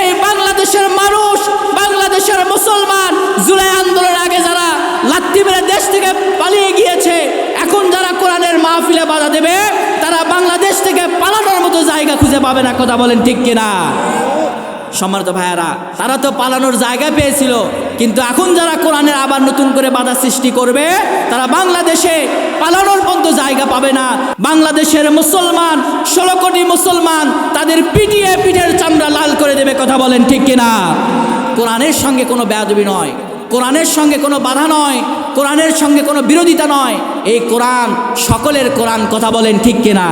এই বাংলাদেশের মানুষ, বাংলাদেশের মুসলমান জুলাই আন্দোলনের আগে যারা লাথি মেরে দেশ থেকে পালিয়ে গিয়েছে, এখন যারা কোরআনের মাহফিলে বাধা দেবে, তারা বাংলাদেশ থেকে পালানোর মতো জায়গা খুঁজে পাবে না, কথা বলেন ঠিক কিনা? সম্মানিত ভাইয়ারা, তারা তো পালানোর জায়গা পেয়েছিল, কিন্তু এখন যারা কোরআনের আবার নতুন করে বাধা সৃষ্টি করবে, তারা বাংলাদেশে পালানোর পর্যন্ত জায়গা পাবে না। বাংলাদেশের মুসলমান 16 কোটি মুসলমান তাদের পিটিয়ে পিঠের চামড়া লাল করে দেবে, কথা বলেন ঠিক কিনা? কোরআনের সঙ্গে কোনো বেয়াদবি নয়, কোরআনের সঙ্গে কোনো বাধা নয়, কোরআনের সঙ্গে কোনো বিরোধিতা নয়। এই কোরআন সকলের কোরআন, কথা বলেন ঠিক কিনা?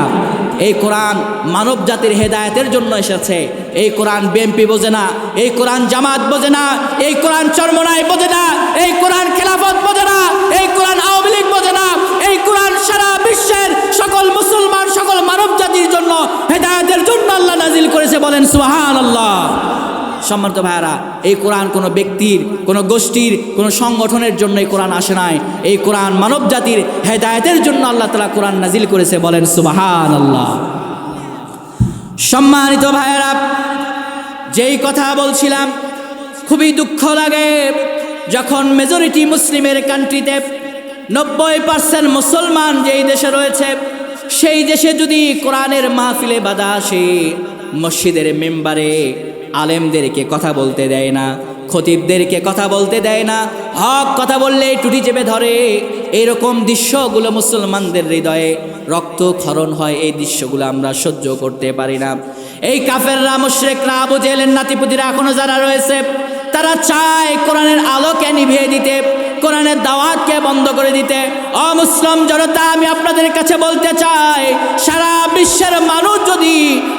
এই কোরআন মানব জাতির হেদায়েতের জন্য এসেছে। এই কোরআন বিএনপি বোঝে না, এই কোরআন জামাত বোঝে না, এই কোরআন চরমনাই বোঝে না, এই কোরআন খেলাফত বোঝে না, এই কোরআন আওয়ামী লীগ বোঝে না। এই কোরআন সারা বিশ্বের সকল মুসলমান, সকল মানব জাতির জন্য হেদায়েতের জন্য আল্লাহ নাজিল করেছে, বলেন সুবহানাল্লাহ। সম্মানিত ভাইয়ারা, এই কোরআন কোনো ব্যক্তির, কোনো গোষ্ঠীর, কোনো সংগঠনের জন্য এই কোরআন আসে নাই। এই কোরআন মানব জাতির হেদায়েতের জন্য আল্লাহ তাআলা কোরআন নাজিল করেছে, বলেন সুবহানাল্লাহ। সম্মানিত ভাইয়ারা, যেই কথা বলছিলাম, খুবই দুঃখ লাগে যখন মেজরিটি মুসলিমের কান্ট্রিতে 90% মুসলমান যেই দেশে রয়েছে, সেই দেশে যদি কোরআনের মাহফিলে বাধা আসে, মসজিদের মেম্বারে আলেমদেরকে কথা বলতে দেয় না, খতিবদেরকে কথা বলতে দেয় না, হক কথা বললে টুটি চেপে ধরে, এরকম দৃশ্যগুলো মুসলমানদের হৃদয়ে রক্তক্ষরণ হয়। এই দৃশ্যগুলো আমরা সহ্য করতে পারি না। এই কাফেররা, মুশরিকরা, আবু জেহেলের নাতিপুতিরা এখনো যারা রয়েছে, তারা চায় কোরআনের আলোকে নিভিয়ে দিতে, কোরআনের দাওয়াতকে বন্ধ করে দিতে। অমুসলিম জনতা, আমি আপনাদের কাছে বলতে চাই, সারা বিশ্বের মানুষ যদি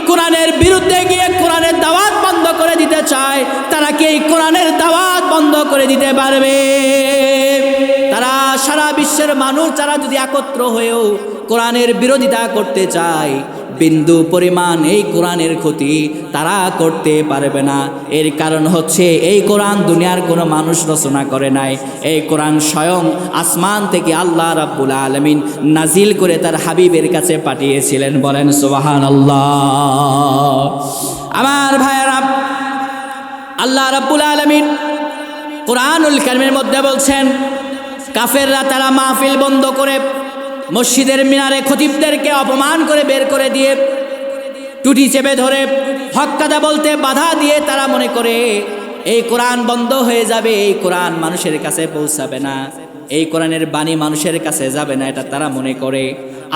কোরআনের বিরুদ্ধে গিয়ে কোরআনের দাওয়াত বন্ধ করে দিতে চায়, তারা কি এই কোরআনের দাওয়াত বন্ধ করে দিতে পারবে? তারা সারা বিশ্বের মানুষ যারা যদি একত্র হয়েও কোরআনের বিরোধিতা করতে চায়, বিন্দু পরিমাণ এই কোরআনের ক্ষতি তারা করতে পারবে না। এর কারণ হচ্ছে এই কোরআন দুনিয়ার কোনো মানুষ রচনা করে নাই। এই কোরআন স্বয়ং আসমান থেকে আল্লাহ রাব্বুল আলামিন নাজিল করে তার হাবিবের কাছে পাঠিয়েছিলেন। বলেন সুবহানাল্লাহ। আমার ভাইয়েরা, আল্লাহ রাব্বুল আলামিন কোরআনুল কারীমের মধ্যে বলছেন, কাফেররা তারা মাহফিল বন্ধ করে মসজিদের মিনারে খতিবদেরকে অপমান করে বের করে দিয়ে টুটি চেপে ধরে হক কথা বলতে বাধা দিয়ে তারা মনে করে এই কোরআন বন্ধ হয়ে যাবে, এই কোরআন মানুষের কাছে পৌঁছাবে না, এই কোরআনের বাণী মানুষের কাছে যাবে না, এটা তারা মনে করে।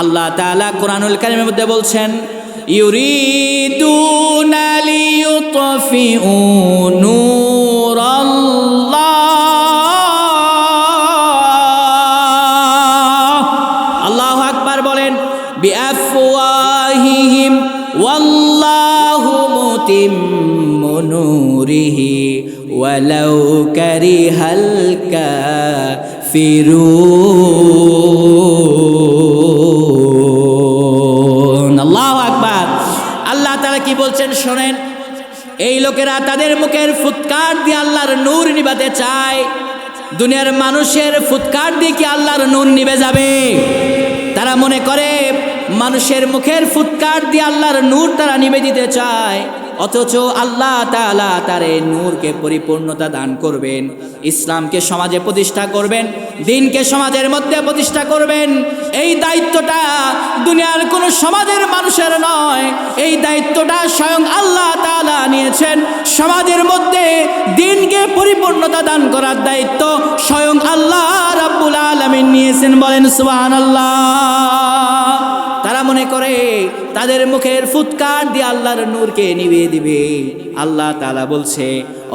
আল্লাহ তাআলা কোরআনুল কারীমের মধ্যে বলছেন, ইউরিদুনা লিইউতফিউ নূরাল্লাহ। আল্লাহু আকবার বলেন, বিআফওয়াহিহিম ওয়াল্লাহু মুতিম্মু নূরিহি ওয়ালাউ কারিহাল কাফিরুন। আল্লাহু আকবার। আল্লাহ তাআলা কি বলছেন শোনেন, এই লোকেরা তাদের মুখের ফুৎকার দিয়ে আল্লাহর নূর নিভাতে চায়। দুনিয়ার মানুষের ফুৎকার দিয়ে কি আল্লাহর নূর নিভে যাবে? তারা মনে করে মানুষের মুখের ফুৎকার দিয়ে আল্লাহর নূর তারা নিভে দিতে চায়, অথচ আল্লাহ তাআলা তার এই নূরকে পরিপূর্ণতা দান করবেন, ইসলামকে সমাজে প্রতিষ্ঠা করবেন, দ্বীনকে সমাজের মধ্যে প্রতিষ্ঠা করবেন। এই দায়িত্বটা দুনিয়ার কোনো সমাজের মানুষের নয়, এই দায়িত্বটা স্বয়ং আল্লাহ তাআলা নিয়েছেন। সমাজের মধ্যে দ্বীনকে পরিপূর্ণতা দান করার দায়িত্ব স্বয়ং আল্লাহ রাব্বুল আলামিন নিয়েছেন। বলেন সুবহানাল্লাহ। তারা মনে করে তাদের মুখের ফুৎকার দিয়ে আল্লাহর নূরকে নিভিয়ে দিবে। আল্লাহ তাআলা বলছে,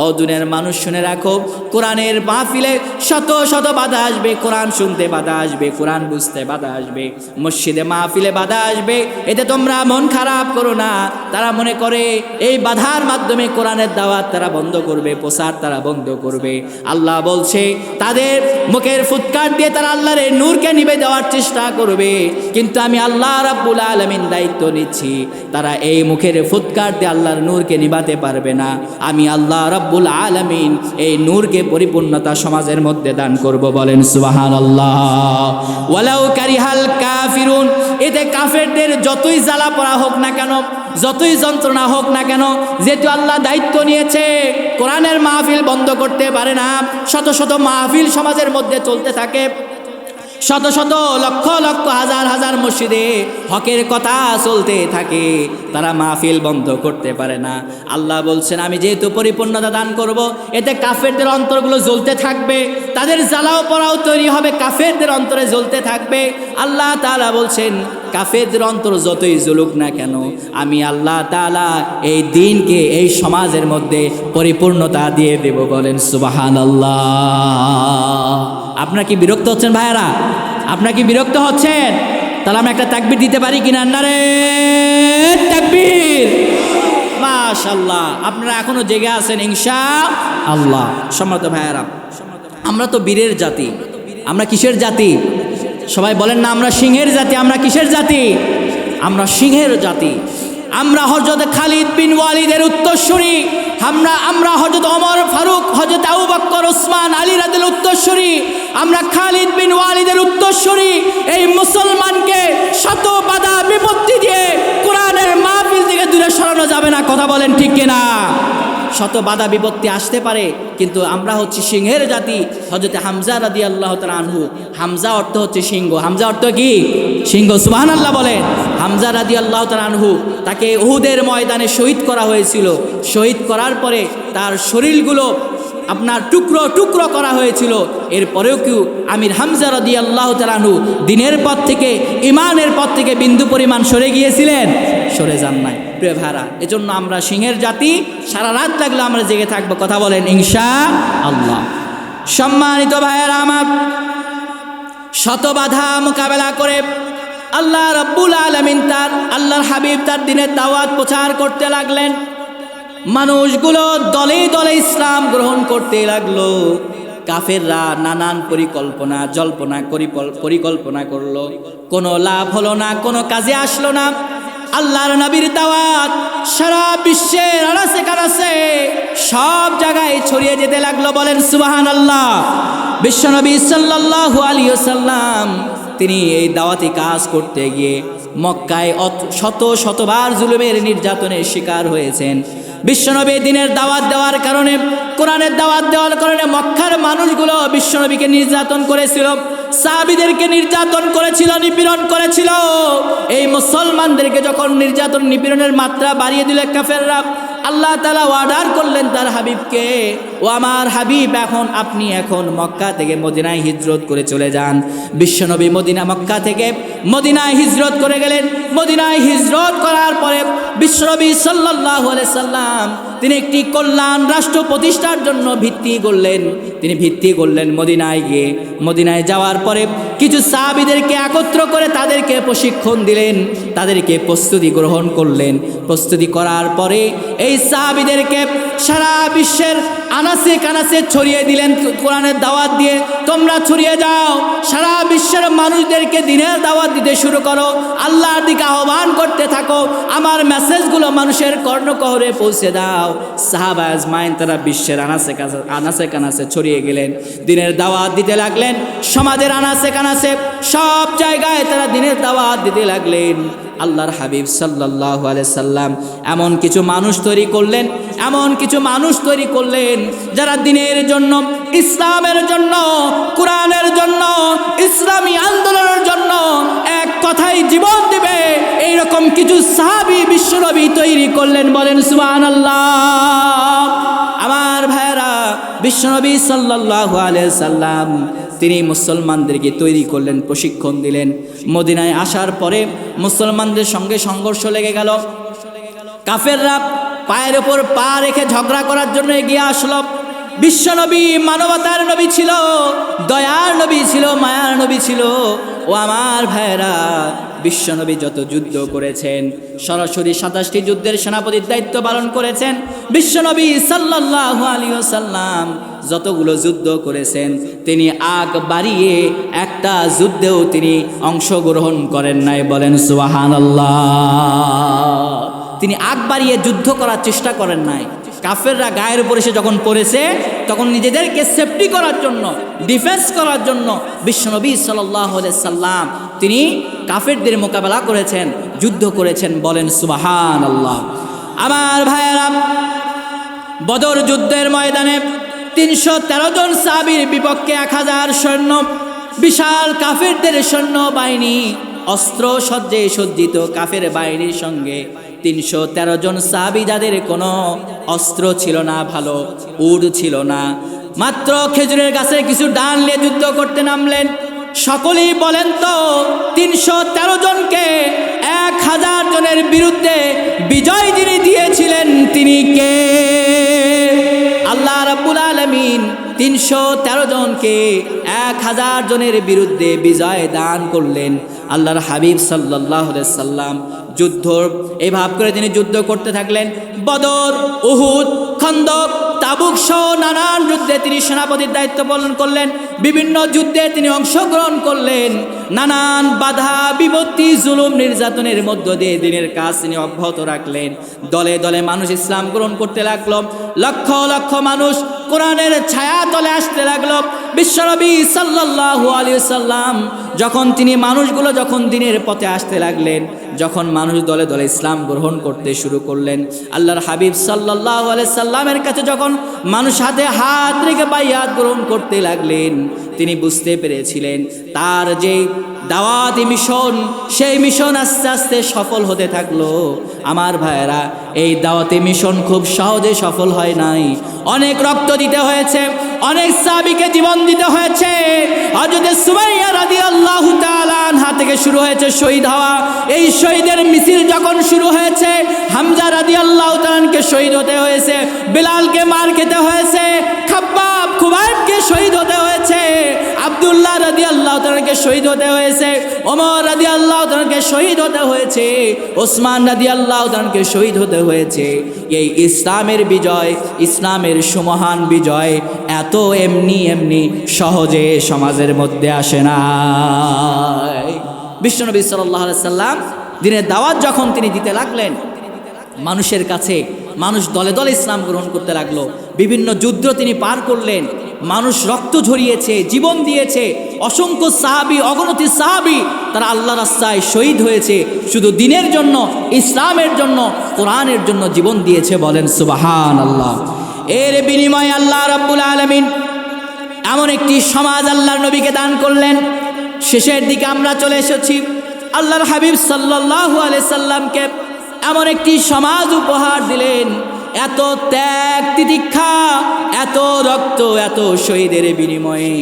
ও দুনিয়ার মানুষ শুনে রাখো, কোরআনের মাহফিলে শত শত বাধা আসবে, কোরআন শুনতে বাধা আসবে, কোরআন বুঝতে বাধা আসবে, মসজিদে মাহফিলে বাধা আসবে, এতে তোমরা মন খারাপ করো না। তারা মনে করে এই বাধার মাধ্যমে কোরআনের দাওয়াত তারা বন্ধ করবে, প্রচার তারা বন্ধ করবে। আল্লাহ বলছে তাদের মুখের ফুৎকার দিয়ে তারা আল্লাহর এই নূরকে নিভে দেওয়ার চেষ্টা করবে, কিন্তু আমি আল্লাহ রাব্বুল আলামিন দায়িত্ব নিচ্ছি, তারা এই মুখের ফুৎকার দিয়ে আল্লাহর নূরকে নিভাতে পারবে না। আমি আল্লাহ রাব্বুল আলামিন এই নূরকে পরিপূর্ণতা সমাজের মধ্যে দান করব। বলেন সুবহানাল্লাহ। ওয়ালাউ কারিহাল কাফিরুন। এতে কাফেরদের যতই জ্বালা পড়া হোক না কেন, যতই যন্ত্রণা হোক না কেন, যেহেতু আল্লাহ দায়িত্ব নিয়েছে, কোরআনের মাহফিল বন্ধ করতে পারে না। শত শত মাহফিল সমাজের মধ্যে চলতে থাকে, শত শত লক্ষ লক্ষ হাজার হাজার মসজিদে হকের কথা চলতে থাকে, তারা মাহফিল বন্ধ করতে পারে না। আল্লাহ বলছেন আমি যেহেতু পরিপূর্ণতা দান করব, এতে কাফেরদের অন্তরগুলো জ্বলতে থাকবে, তাদের জ্বালাও পড়াও তৈরি হবে, কাফেরদের অন্তরে জ্বলতে থাকবে। আল্লাহ তাআলা বলছেন কাফেরদের অন্তর যতই জ্বলুক না কেন, আমি আল্লাহ তাআলা এই দ্বীনকে এই সমাজের মধ্যে পরিপূর্ণতা দিয়ে দেব। বলেন সুবহানাল্লাহ। আপনারা কি বিরক্ত হচ্ছেন ভাইয়ারা? আপনারা কি বিরক্ত হচ্ছেন? তাহলে আমরা একটা তাকবীর দিতে পারি কিনা? নারে তাকবীর। মাশাআল্লাহ, আপনারা এখনো জেগে আছেন ইনশাআল্লাহ। সম্মানিত ভাইয়ারা, আমরা তো বীরের জাতি। আমরা কিসের জাতি? সবাই বলেন না, আমরা সিংহের জাতি। আমরা কিসের জাতি? আমরা সিংহের জাতি। আমরা হযরত খালিদ বিন ওয়ালিদের উত্তরসূরি। আমরা হযরত ওমর ফারুক, হযরত আবু বকর, ওসমান, আলী রাদিয়াল্লাহু উত্তরসূরি। আমরা খালিদ বিন ওয়ালিদের উত্তরসূরি। এই মুসলমানকে শত বাধা বিপত্তি দিয়ে কোরআনের মাহফিল থেকে দূরে সরানো যাবে না। কথা বলেন ঠিক কিনা? শত বাধা বিপত্তি আসতে পারে, কিন্তু আমরা হচ্ছি সিংহের জাতি। হযরত হামজা রাদিয়াল্লাহু তাআলা আনহু, হামজা অর্থ হচ্ছে সিংহ। হামজা অর্থ কি? সিংহ। সুবহানাল্লাহ বলেন। হামজা রাদিয়াল্লাহু তাআলা আনহু, তাকে উহুদের ময়দানে শহীদ করা হয়েছিল। শহীদ করার পরে তার শরীরগুলো আপনার টুকরো টুকরো করা হয়েছিল। এরপরেও কি আমির হামজা রাদিয়াল্লাহু তাআলা আনহু দ্বীনের পথ থেকে, ঈমানের পথ থেকে বিন্দু পরিমাণ সরে গিয়েছিলেন? সরে যান নাই। প্রিয় ভাইরা, এজন্য আমরা সিংহের জাতি। সারা রাত লাগলে আমরা জেগে থাকবো। কথা বলেন ইনশাআল্লাহ। সম্মানিত ভাইয়েরা আমার, শত বাধা মোকাবেলা করে আল্লাহ রাব্বুল আলামিন তার আল্লাহর হাবিব তার দ্বীনের দাওয়াত প্রচার করতে লাগলেন। মানুষগুলো দলে দলে ইসলাম গ্রহণ করতে লাগলো। কাফেররা নানান পরিকল্পনা করলো, কোনো লাভ হলো না, কোনো কাজে আসলো না। আল্লাহর নবীর দাওয়াত সারা বিশ্বের আনাচে কানাচে সব জায়গায় ছড়িয়ে যেতে লাগলো। বলেন সুবহানাল্লাহ। বিশ্বনবী সাল্লাল্লাহু আলাইহি ওয়াসাল্লাম তিনি এই দাওয়াতি কাজ করতে গিয়ে মক্কায় শতবার জুলুমের নির্যাতনের শিকার হয়েছেন। বিশ্বনবী দিনের দাওয়াত দেওয়ার কারণে, কোরআনের দাওয়াত দেওয়ার কারণে মক্কার মানুষগুলো বিশ্বনবীকে নির্যাতন করেছিল, সাহাবীদেরকে নির্যাতন করেছিল, নিপীড়ন করেছিল। এই মুসলমানদেরকে যখন নির্যাতন নিপীড়নের মাত্রা বাড়িয়ে দিল কাফেররা, আল্লাহ তাআলা অর্ডার করলেন তার হাবিবকে, ও আমার হাবিব, আপনি এখন মক্কা থেকে মদিনায় হিজরত করে চলে যান। বিশ্বনবী মক্কা থেকে মদিনায় হিজরত করে গেলেন। মদিনায় হিজরত করার পরে বিশ্বনবী সাল্লাল্লাহু আলাইহি সাল্লাম তিনি একটি কল্যাণ রাষ্ট্র প্রতিষ্ঠার জন্য ভিত্তি করলেন মদিনায় গিয়ে। মদিনায় যাওয়ার পরে কিছু সাহাবীদেরকে একত্র করে তাদেরকে প্রশিক্ষণ দিলেন, তাদেরকে প্রস্তুতি গ্রহণ করলেন। প্রস্তুতি করার পরে এই সাহাবীদেরকে সারা বিশ্বের আনাচে কানাচে ছড়িয়ে দিলেন কোরআনের দাওয়াত দিয়ে। তোমরা ছড়িয়ে যাও, সারা বিশ্বের মানুষদেরকে দিনের দাওয়াত দিতে শুরু করো, আল্লাহর দিকে আহ্বান করতে থাকো, আমার মেসেজগুলো মানুষের কর্ণকহরে পৌঁছে দাও। সাহাবা আজমাইন তারা বিশ্বের আনাচে কানাচে ছড়িয়ে গেলেন, দিনের দাওয়াত দিতে লাগলেন। সমাজের আনাচে কানাচে সব জায়গায় তারা দিনের দাওয়াত দিতে লাগলেন। আল্লাহর হাবিব সাল্লাল্লাহু আলাইহি সাল্লাম এমন কিছু মানুষ তৈরি করলেন যারা দিনের জন্য, ইসলামের জন্য, কোরআনের জন্য, ইসলামী আন্দোলনের জন্য এক কথায় জীবন দিবে, এইরকম কিছু সাহাবী বিশ্বনবী তৈরি করলেন। বলেন সুবহানাল্লাহ। আমার ভাইরা, বিশ্বনবী সাল্লাল্লাহু আলাইহি সাল্লাম তিনি মুসলমানদেরকে তৈরি করলেন, প্রশিক্ষণ দিলেন। মদিনায় আসার পরে মুসলমানদের সঙ্গে সংঘর্ষ লেগে গেল। কাফেররা পায়ের ওপর পা রেখে ঝগড়া করার জন্য এগিয়ে আসলো। বিশ্বনবী মানবতার নবী ছিল, দয়ার নবী ছিল, মায়ার নবী ছিল। ও আমার ভাইরা, বিশ্বনবী যত যুদ্ধ করেছেন, সরাসরি 27টি যুদ্ধের সেনাপতির দায়িত্ব পালন করেছেন। বিশ্বনবী সাল্লাল্লাহু আলাইহি ওয়াসাল্লাম যতগুলো যুদ্ধ করেছেন, তিনি আগ বাড়িয়ে একটা যুদ্ধেও তিনি অংশগ্রহণ করেন নাই। বলেন সুবহানাল্লাহ। তিনি আগ বাড়িয়ে যুদ্ধ করার চেষ্টা করেন নাই। কাফেররা গায়ের উপর এসে যখন পড়েছে, তখন নিজেদেরকে সেফটি করার জন্য, ডিফেন্স করার জন্য বিশ্বনবী সাল্লাল্লাহু আলাইহি সাল্লাম তিনি কাফেরদের মোকাবেলা করেছেন, যুদ্ধ করেছেন। বলেন সুবহানাল্লাহ। আমার ভাইয়েরা, বদর যুদ্ধের ময়দানে 313 জন সাহাবীর বিপক্ষে 1000 সৈন্য, বিশাল কাফেরদের সৈন্য বাহিনী, অস্ত্র সজ্জে সজ্জিত কাফের বাহিনীর সঙ্গে 313 জন সাহাবী যাদের কোনো অস্ত্র ছিল না, ভালো উট ছিল না, মাত্র খেজুরের গাছে কিছু ডাল নিয়ে যুদ্ধ করতে নামলেন। সকলেই বলেন তো, 313 জনকে 1000 জনের বিরুদ্ধে বিজয় যিনি দিয়েছিলেন তিনি কে? আল্লাহ রাব্বুল আলামিন 313 জনকে 1000 জনের বিরুদ্ধে বিজয় দান করলেন। আল্লাহর হাবিব সাল্লাল্লাহু আলাইহি সাল্লাম যুদ্ধ এভাবে করে তিনি যুদ্ধ করতে থাকলেন। বদর, উহুদ, খন্দক, তাবুক সহ নানান যুদ্ধে তিনি সেনাপতির দায়িত্ব পালন করলেন। বিভিন্ন যুদ্ধে তিনি অংশগ্রহণ করলেন। নানান বাধা বিপত্তি, জুলুম, নির্যাতনের মধ্য দিয়ে দিনের কাজ তিনি অব্যাহত রাখলেন। দলে দলে মানুষ ইসলাম গ্রহণ করতে লাগলো। লক্ষ লক্ষ মানুষ কোরআনের ছায়া তলে আসতে লাগলো। বিশ্বনবী সাল্লাল্লাহু আলাইহি সাল্লাম যখন দিনের পথে আসতে লাগলেন, যখন মানুষ দলে দলে ইসলাম গ্রহণ করতে শুরু করলেন, আল্লাহর হাবিব সাল্লাল্লাহু আলাইহি সাল্লামের কাছে যখন মানুষ হাতে হাত রেখে বাইয়াত গ্রহণ করতে লাগলেন, তিনি বুঝতে পেরেছিলেন তার যে দাওয়াতি মিশন, সেই মিশন আস্তে আস্তে সফল হতে থাকলো। আমার ভাইয়েরা, এই দাওয়াতি মিশন খুব সহজে সফল হয় নাই। অনেক রক্ত দিতে হয়েছে, অনেক সাহাবীকে জীবন দিতে হয়েছে। হযরত সুমাইয়া রাদিয়াল্লাহু তাআলা আনহা থেকে শুরু হয়েছে শহীদ হওয়া। এই শহীদের মিছিল যখন শুরু হয়েছে, হামজা রাদিয়াল্লাহু তাআলাকে শহীদ হতে হয়েছে, বিলালকে মার খেতে হয়েছে, খুবাইবকে শহীদ হতে হয়েছে, আব্দুল্লাহ রাদিয়াল্লাহু তাআলাকে শহীদ হতে হয়েছে, ওমর রাদিয়াল্লাহু তাআলাকে শহীদ হতে হয়েছে, ওসমান রাদিয়াল্লাহু তাআলাকে শহীদ হতে হয়েছে। এই ইসলামের বিজয়, ইসলামের সুমহান বিজয় এত এমনি সহজে সমাজের মধ্যে আসে না। বিশ্বনবী সাল্লাল্লাহু আলাইহি সাল্লাম দিনের দাওয়াত যখন তিনি দিতে লাগলেন, মানুষের কাছে মানুষ দলে দলে ইসলাম গ্রহণ করতে লাগলো। বিভিন্ন যুদ্ধ তিনি পার করলেন, মানুষ রক্ত ঝরিয়েছে, জীবন দিয়েছে। অসংখ্য সাহাবী, অগণতি সাহাবী তারা আল্লাহ রাস্তায় শহীদ হয়েছে, শুধু দিনের জন্য, ইসলামের জন্য, কোরআনের জন্য জীবন দিয়েছে। বলেন সুবহানাল্লাহ। এর বিনিময়ে আল্লাহ রাব্বুল আলামিন এমন একটি সমাজ আল্লাহর নবীকে দান করলেন। শেষের দিকে আমরা চলে এসেছি। আল্লাহর হাবিব সাল্লাল্লাহু আলাইহি সাল্লামকে এমন একটি সমাজ উপহার দিলেন, এত ত্যাগ তিতিক্ষা, এত রক্ত, এত শহীদের বিনিময়ে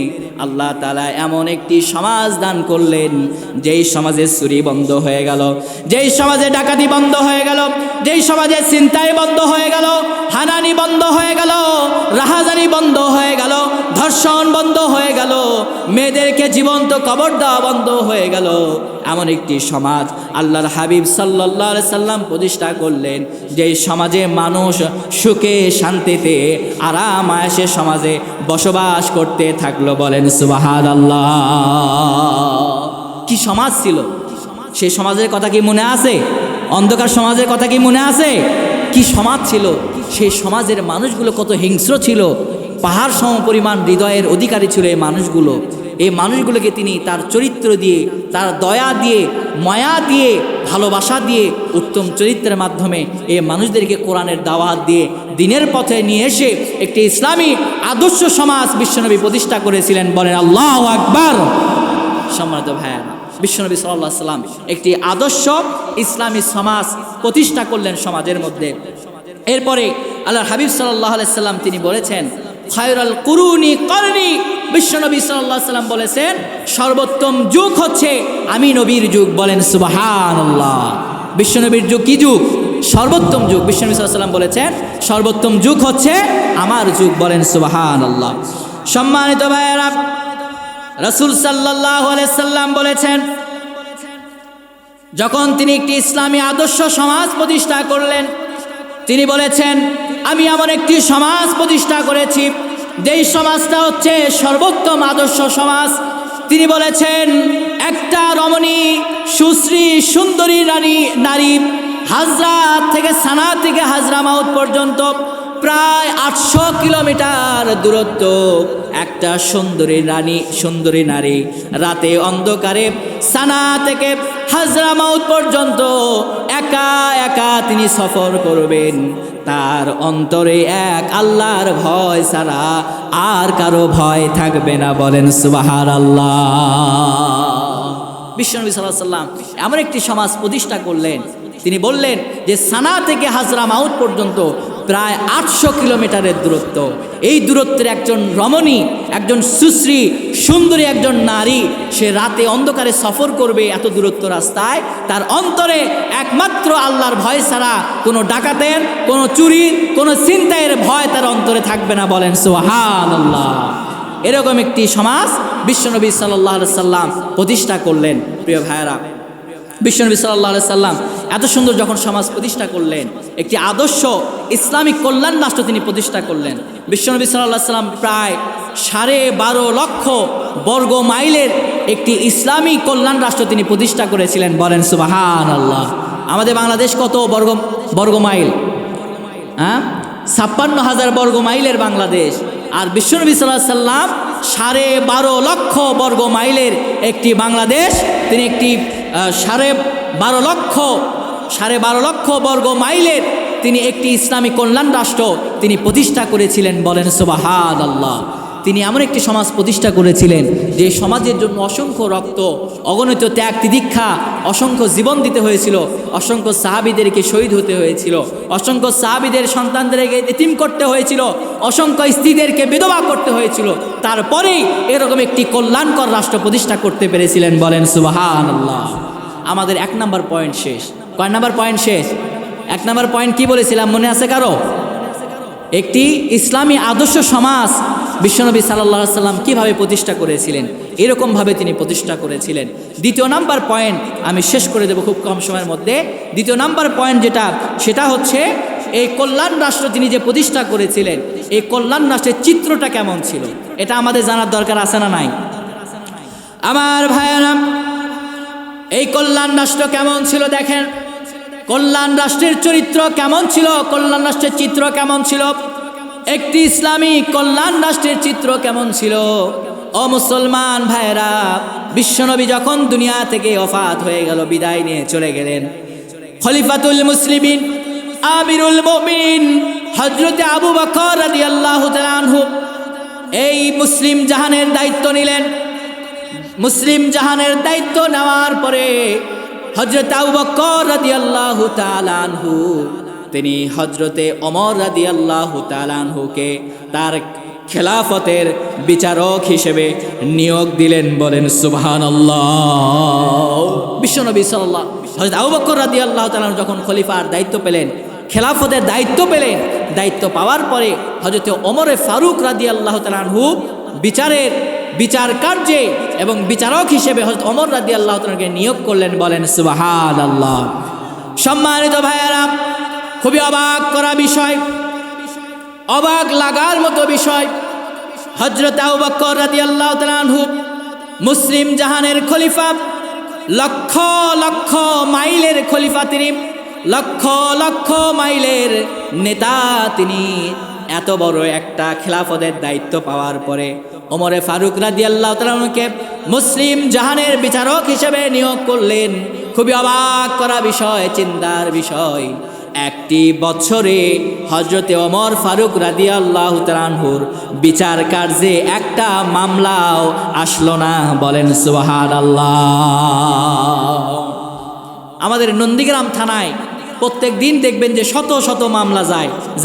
আল্লাহ তাআলা এমন একটি সমাজ দান করলেন, যেই সমাজে চুরি বন্ধ হয়ে গেল, যেই সমাজে ডাকাতি বন্ধ হয়ে গেল, যেই সমাজে ছিনতাই বন্ধ হয়ে গেল, হানানি বন্ধ হয়ে গেল, রাহাজানি বন্ধ হয়ে গেল, ধর্ষণ বন্ধ হয়ে গেল, মেয়েদেরকে জীবন্ত কবর দেওয়া বন্ধ হয়ে গেল। এমন একটি সমাজ আল্লাহর হাবিব সাল্লাল্লাহু আলাইহি সাল্লাম প্রতিষ্ঠা করলেন, যেই সমাজে মানুষ সুখে শান্তিতে আরাম আয়েশে সমাজে বসবাস করতে থাকলো। বলেন সুবহানাল্লাহ। কি সমাজ ছিল সেই সমাজের কথা কি মনে আছে? অন্ধকার সমাজের কথা কি মনে আছে? কি সমাজ ছিল সেই সমাজের মানুষগুলো, কত হিংস্র ছিল, পাহাড় সম পরিমাণ হৃদয়ের অধিকারী ছিল এই মানুষগুলো। এই মানুষগুলোকে তিনি তার চরিত্র দিয়ে, তার দয়া দিয়ে, মায়া দিয়ে, ভালোবাসা দিয়ে, উত্তম চরিত্রের মাধ্যমে এই মানুষদেরকে কোরআনের দাওয়াত দিয়ে দিনের পথে নিয়ে এসে একটি ইসলামী আদর্শ সমাজ বিশ্বনবী প্রতিষ্ঠা করেছিলেন। বলেন আল্লাহু আকবার। সম্মানিত ভাইয়েরা, বিশ্বনবী সাল্লাল্লাহু আলাইহি সাল্লাম একটি আদর্শ ইসলামী সমাজ প্রতিষ্ঠা করলেন সমাজের মধ্যে। এরপরে আল্লাহর হাবিব সাল্লাল্লাহু আলাইহি সাল্লাম তিনি বলেছেন, খায়রাল কুরুনি করনি। বিশ্বনবী সাল্লাল্লাহু আলাইহি সাল্লাম বলেছেন, সর্বোত্তম যুগ হচ্ছে আমি নবীর যুগ। বলেন সুবহানাল্লাহ। বিশ্বনবীর যুগ কি যুগ? সর্বোত্তম যুগ। বিশ্বনবী সাল্লাল্লাহু আলাইহি সাল্লাম বলেছেন, সর্বোত্তম যুগ হচ্ছে আমার যুগ। বলেন সুবহানাল্লাহ। সম্মানিত ভাইয়েরা, রাসূল সাল্লাল্লাহু আলাইহি সাল্লাম বলেছেন, যখন তিনি একটি ইসলামী আদর্শ সমাজ প্রতিষ্ঠা করলেন, তিনি বলেছেন, আমি এমন একটি সমাজ প্রতিষ্ঠা করেছি যেই সমাজটা হচ্ছে সর্বোত্তম আদর্শ সমাজ। তিনি বলেছেন, একটা রমণী, সুশ্রী, সুন্দরী নারী হাজরা থেকে, সানা থেকে হাজরামাউত পর্যন্ত প্রায় 800 কিলোমিটার দূরত্ব। একটা সুন্দরী নারী রাতে অন্ধকারে সানা থেকে হাজরামাউত পর্যন্ত একা একা তিনি সফর করবেন। তার অন্তরে এক আল্লাহর ভয় ছাড়া আর কারো ভয় থাকবে না। বলেন সুবহানাল্লাহ। বিশ্বনবী সাল্লাল্লাহু আলাইহি সাল্লাম এমন একটি সমাজ প্রতিষ্ঠা করলেন, তিনি বললেন যে সানা থেকে হাজরামাউত পর্যন্ত প্রায় 800 কিলোমিটারের দূরত্ব। এই দূরত্বের একজন রমণী, একজন সুশ্রী সুন্দরী একজন নারী, সে রাতে অন্ধকারে সফর করবে এত দূরত্ব রাস্তায়, তার অন্তরে একমাত্র আল্লাহর ভয় ছাড়া কোনো ডাকাতের, কোনো চুরির, কোনো ছিনতাইয়ের ভয় তার অন্তরে থাকবে না। বলেন সুবহানাল্লাহ। এরকম একটি সমাজ বিশ্বনবী সাল্লাল্লাহু আলাইহি সাল্লাম প্রতিষ্ঠা করলেন। প্রিয় ভাইয়েরা, বিশ্বনবী সাল্লাল্লাহু আলাইহি সাল্লাম এত সুন্দর যখন সমাজ প্রতিষ্ঠা করলেন, একটি আদর্শ ইসলামিক কল্যাণ রাষ্ট্র তিনি প্রতিষ্ঠা করলেন। বিশ্বনবী সাল্লাল্লাহু আলাইহি সাল্লাম প্রায় 12.5 লক্ষ বর্গ মাইলের একটি ইসলামিক কল্যাণ রাষ্ট্র তিনি প্রতিষ্ঠা করেছিলেন। বলেন সুবহানাল্লাহ। আমাদের বাংলাদেশ কত বর্গ মাইল? 56,000 বর্গ মাইলের বাংলাদেশ। আর বিশ্বনবী সাল্লাল্লাহু আলাইহি সাল্লাম 12.5 লক্ষ বর্গ মাইলের একটি বাংলাদেশ, তিনি একটি 12.5 লক্ষ বর্গ মাইলের তিনি একটি ইসলামী কল্যাণ রাষ্ট্র তিনি প্রতিষ্ঠা করেছিলেন। বলেন সুবহানাল্লাহ। তিনি এমন একটি সমাজ প্রতিষ্ঠা করেছিলেন যে সমাজের জন্য অসংখ্য রক্ত, অগণিত ত্যাগ তিতিক্ষা, অসংখ্য জীবন দিতে হয়েছিল, অসংখ্য সাহাবীদেরকে শহীদ হতে হয়েছিল, অসংখ্য সাহাবীদের সন্তানদেরকে এতিম করতে হয়েছিল, অসংখ্য স্ত্রীদেরকে বিধবা করতে হয়েছিল। তারপরেই এরকম একটি কল্যাণকর রাষ্ট্র প্রতিষ্ঠা করতে পেরেছিলেন। বলেন সুবহানাল্লাহ। আমাদের 1 নম্বর পয়েন্ট শেষ। কয় নম্বর পয়েন্ট শেষ? 1 নম্বর পয়েন্ট কি বলেছিলাম মনে আছে কারো? একটি ইসলামী আদর্শ সমাজ বিশ্বনবী সাল্লাল্লাহু আলাইহি সাল্লাম কীভাবে প্রতিষ্ঠা করেছিলেন, এরকমভাবে তিনি প্রতিষ্ঠা করেছিলেন। 2 নম্বর পয়েন্ট আমি শেষ করে দেব খুব কম সময়ের মধ্যে। 2 নম্বর পয়েন্ট সেটা হচ্ছে এই কল্যাণ রাষ্ট্র তিনি যে প্রতিষ্ঠা করেছিলেন, এই কল্যাণ রাষ্ট্রের চিত্রটা কেমন ছিল এটা আমাদের জানার দরকার আছে না নাই? আমার ভাইয়েরা, এই কল্যাণ রাষ্ট্র কেমন ছিল দেখেন, কল্যাণ রাষ্ট্রের চরিত্র কেমন ছিল, কল্যাণ রাষ্ট্রের চিত্র কেমন ছিল, একটি ইসলামী কল্যাণ রাষ্ট্রের চিত্র কেমন ছিল। ও মুসলমান ভাইরা, বিশ্বনবী যখন দুনিয়া থেকে ওফাত হয়ে গেল, বিদায় নিয়ে চলে গেলেন, খলিফাতুল মুসলিমিন আমিরুল মুমিনিন হযরতে আবু বকর রাদিয়াল্লাহু তাআলা আনহু এই মুসলিম জাহানের দায়িত্ব নিলেন। মুসলিম জাহানের দায়িত্ব নেওয়ার পরে হযরত আবু বকর রাদিয়াল্লাহু তাআলা আনহু তিনি হযরতে ওমর রাদিয়াল্লাহু তাআলা আনহুকে তার খেলাফতের বিচারক হিসেবে নিয়োগ দিলেন। বলেন সুবহানাল্লাহ। বিশ্বনবী সাল্লাল্লাহু হযরত আবু বকর রাদিয়াল্লাহু তাআলা যখন খলিফার দায়িত্ব পেলেন, খেলাফতের দায়িত্ব পেলেন, দায়িত্ব পাওয়ার পরে হযরত ওমরে ফারুক রাদিয়াল্লাহু তাআলা আনহু বিচার কার্যে এবং বিচারক হিসেবে হযরত ওমর রাদিয়াল্লাহু তাআলাকে নিয়োগ করলেন। বলেন সুবহানাল্লাহ। সম্মানিত ভাইয়েরা, খুবই অবাক করা বিষয়, অবাক লাগার মতো বিষয়, হযরত আবু বকর রাদিয়াল্লাহু তাআলা আনহু মুসলিম জাহানের খলিফা, লক্ষ লক্ষ মাইলের খলিফা তিনি, লক্ষ লক্ষ মাইলের নেতা তিনি। এত বড় একটা খেলাফতের দায়িত্ব পাওয়ার পরে ওমরে ফারুক রাদিয়াল্লাহু তাআলা আনহুকে মুসলিম জাহানের বিচারক হিসেবে নিয়োগ করলেন। খুবই অবাক করা বিষয়, চিন্তার বিষয়। একটি বছরে হযরতে ওমর ফারুক রাদিয়াল্লাহু তাআলা আনহুর বিচার কার্যে একটা মামলাও আসলো না। বলেন সুবহানাল্লাহ। আমাদের নন্দীগ্রাম থানায় প্রত্যেক দিন দেখবেন যে শত শত মামলা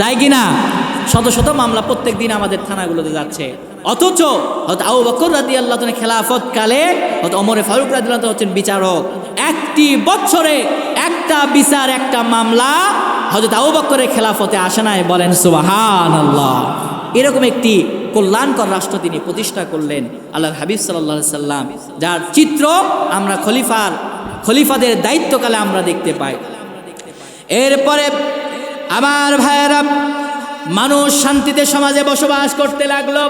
যায় কিনা, শত শত মামলা প্রত্যেক দিন আমাদের থানাগুলোতে যাচ্ছে। অথচ হযরত আবু বকর রাদিয়াল্লাহু তাআলা খেলাফত কালে হযরত ওমর ফারুক রাদিয়াল্লাহু তাআলা হচ্ছেন বিচারক। একটি বছরে একটা বিচার, একটা মামলা হযরত আবু বকরের খেলাফতে আসে নাই। বলেন সুবহানাল্লাহ। এরকম একটি কল্যাণকর রাষ্ট্র তিনি প্রতিষ্ঠা করলেন, আল্লাহর হাবিব সাল্লাল্লাহু আলাইহি সাল্লাম, যার চিত্র আমরা খলিফাদের দায়িত্বকালে আমরা দেখতে পাই। এরপরে আমার ভাইয়েরা, মানুষ শান্তিতে সমাজে বসবাস করতে লাগলো।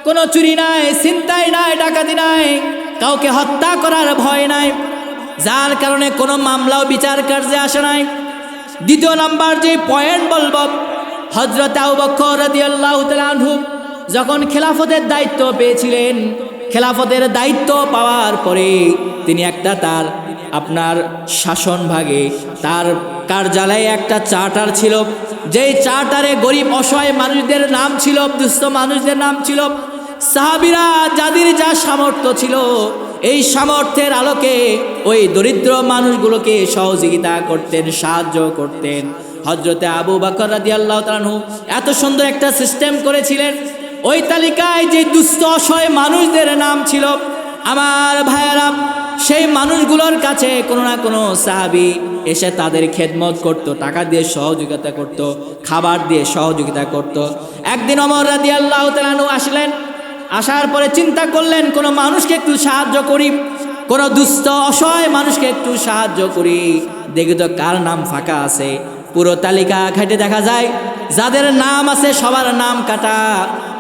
কোনো চুরি নাই, ছিনতাই নাই, ডাকাতি নাই, কাউকে হত্যা করার ভয় নাই, যার কারণে কোনো মামলাও বিচার কার্যে আসে নাই। দ্বিতীয় নাম্বার যে পয়েন্ট বলবো, হযরত আবু বকর রাদিয়াল্লাহু তাআলা আনহু যখন খেলাফতের দায়িত্ব পেয়েছিলেন, খেলাফতের দায়িত্ব পাওয়ার পরে তিনি একটা তার আপনার শাসন ভাগে তার কার্যালয়ে একটা চার্টার ছিল, যেই চার্টারে গরিব অসহায় মানুষদের নাম ছিল, দুস্থ মানুষদের নাম ছিল। সাহাবীরা যাদের যা সামর্থ্য ছিল, এই সামর্থ্যের আলোকে ওই দরিদ্র মানুষগুলোকে সহযোগিতা করতেন, সাহায্য করতেন। হযরতে আবু বকর রাদিয়াল্লাহু তাআলা আনহু এত সুন্দর একটা সিস্টেম করেছিলেন, ওই তালিকায় যে দুস্থ অসহায় মানুষদের নাম ছিল, আমার ভাইয়েরা, সেই মানুষগুলোর কাছে কোনো না কোনো সাহাবী এসে তাদের খেদমত করত, টাকা দিয়ে সহযোগিতা করত, খাবার দিয়ে সহযোগিতা করত। একদিন ওমর রাদিয়াল্লাহু তাআলা আনহু আসলেন, আসার পরে চিন্তা করলেন কোনো মানুষকে একটু সাহায্য করি, কোনো দুস্থ অসহায় মানুষকে একটু সাহায্য করি, দেখি তো কার নাম ফাঁকা আছে। পুরো তালিকা ঘাটে দেখা যায় যাদের নাম আছে সবার নাম কাটা,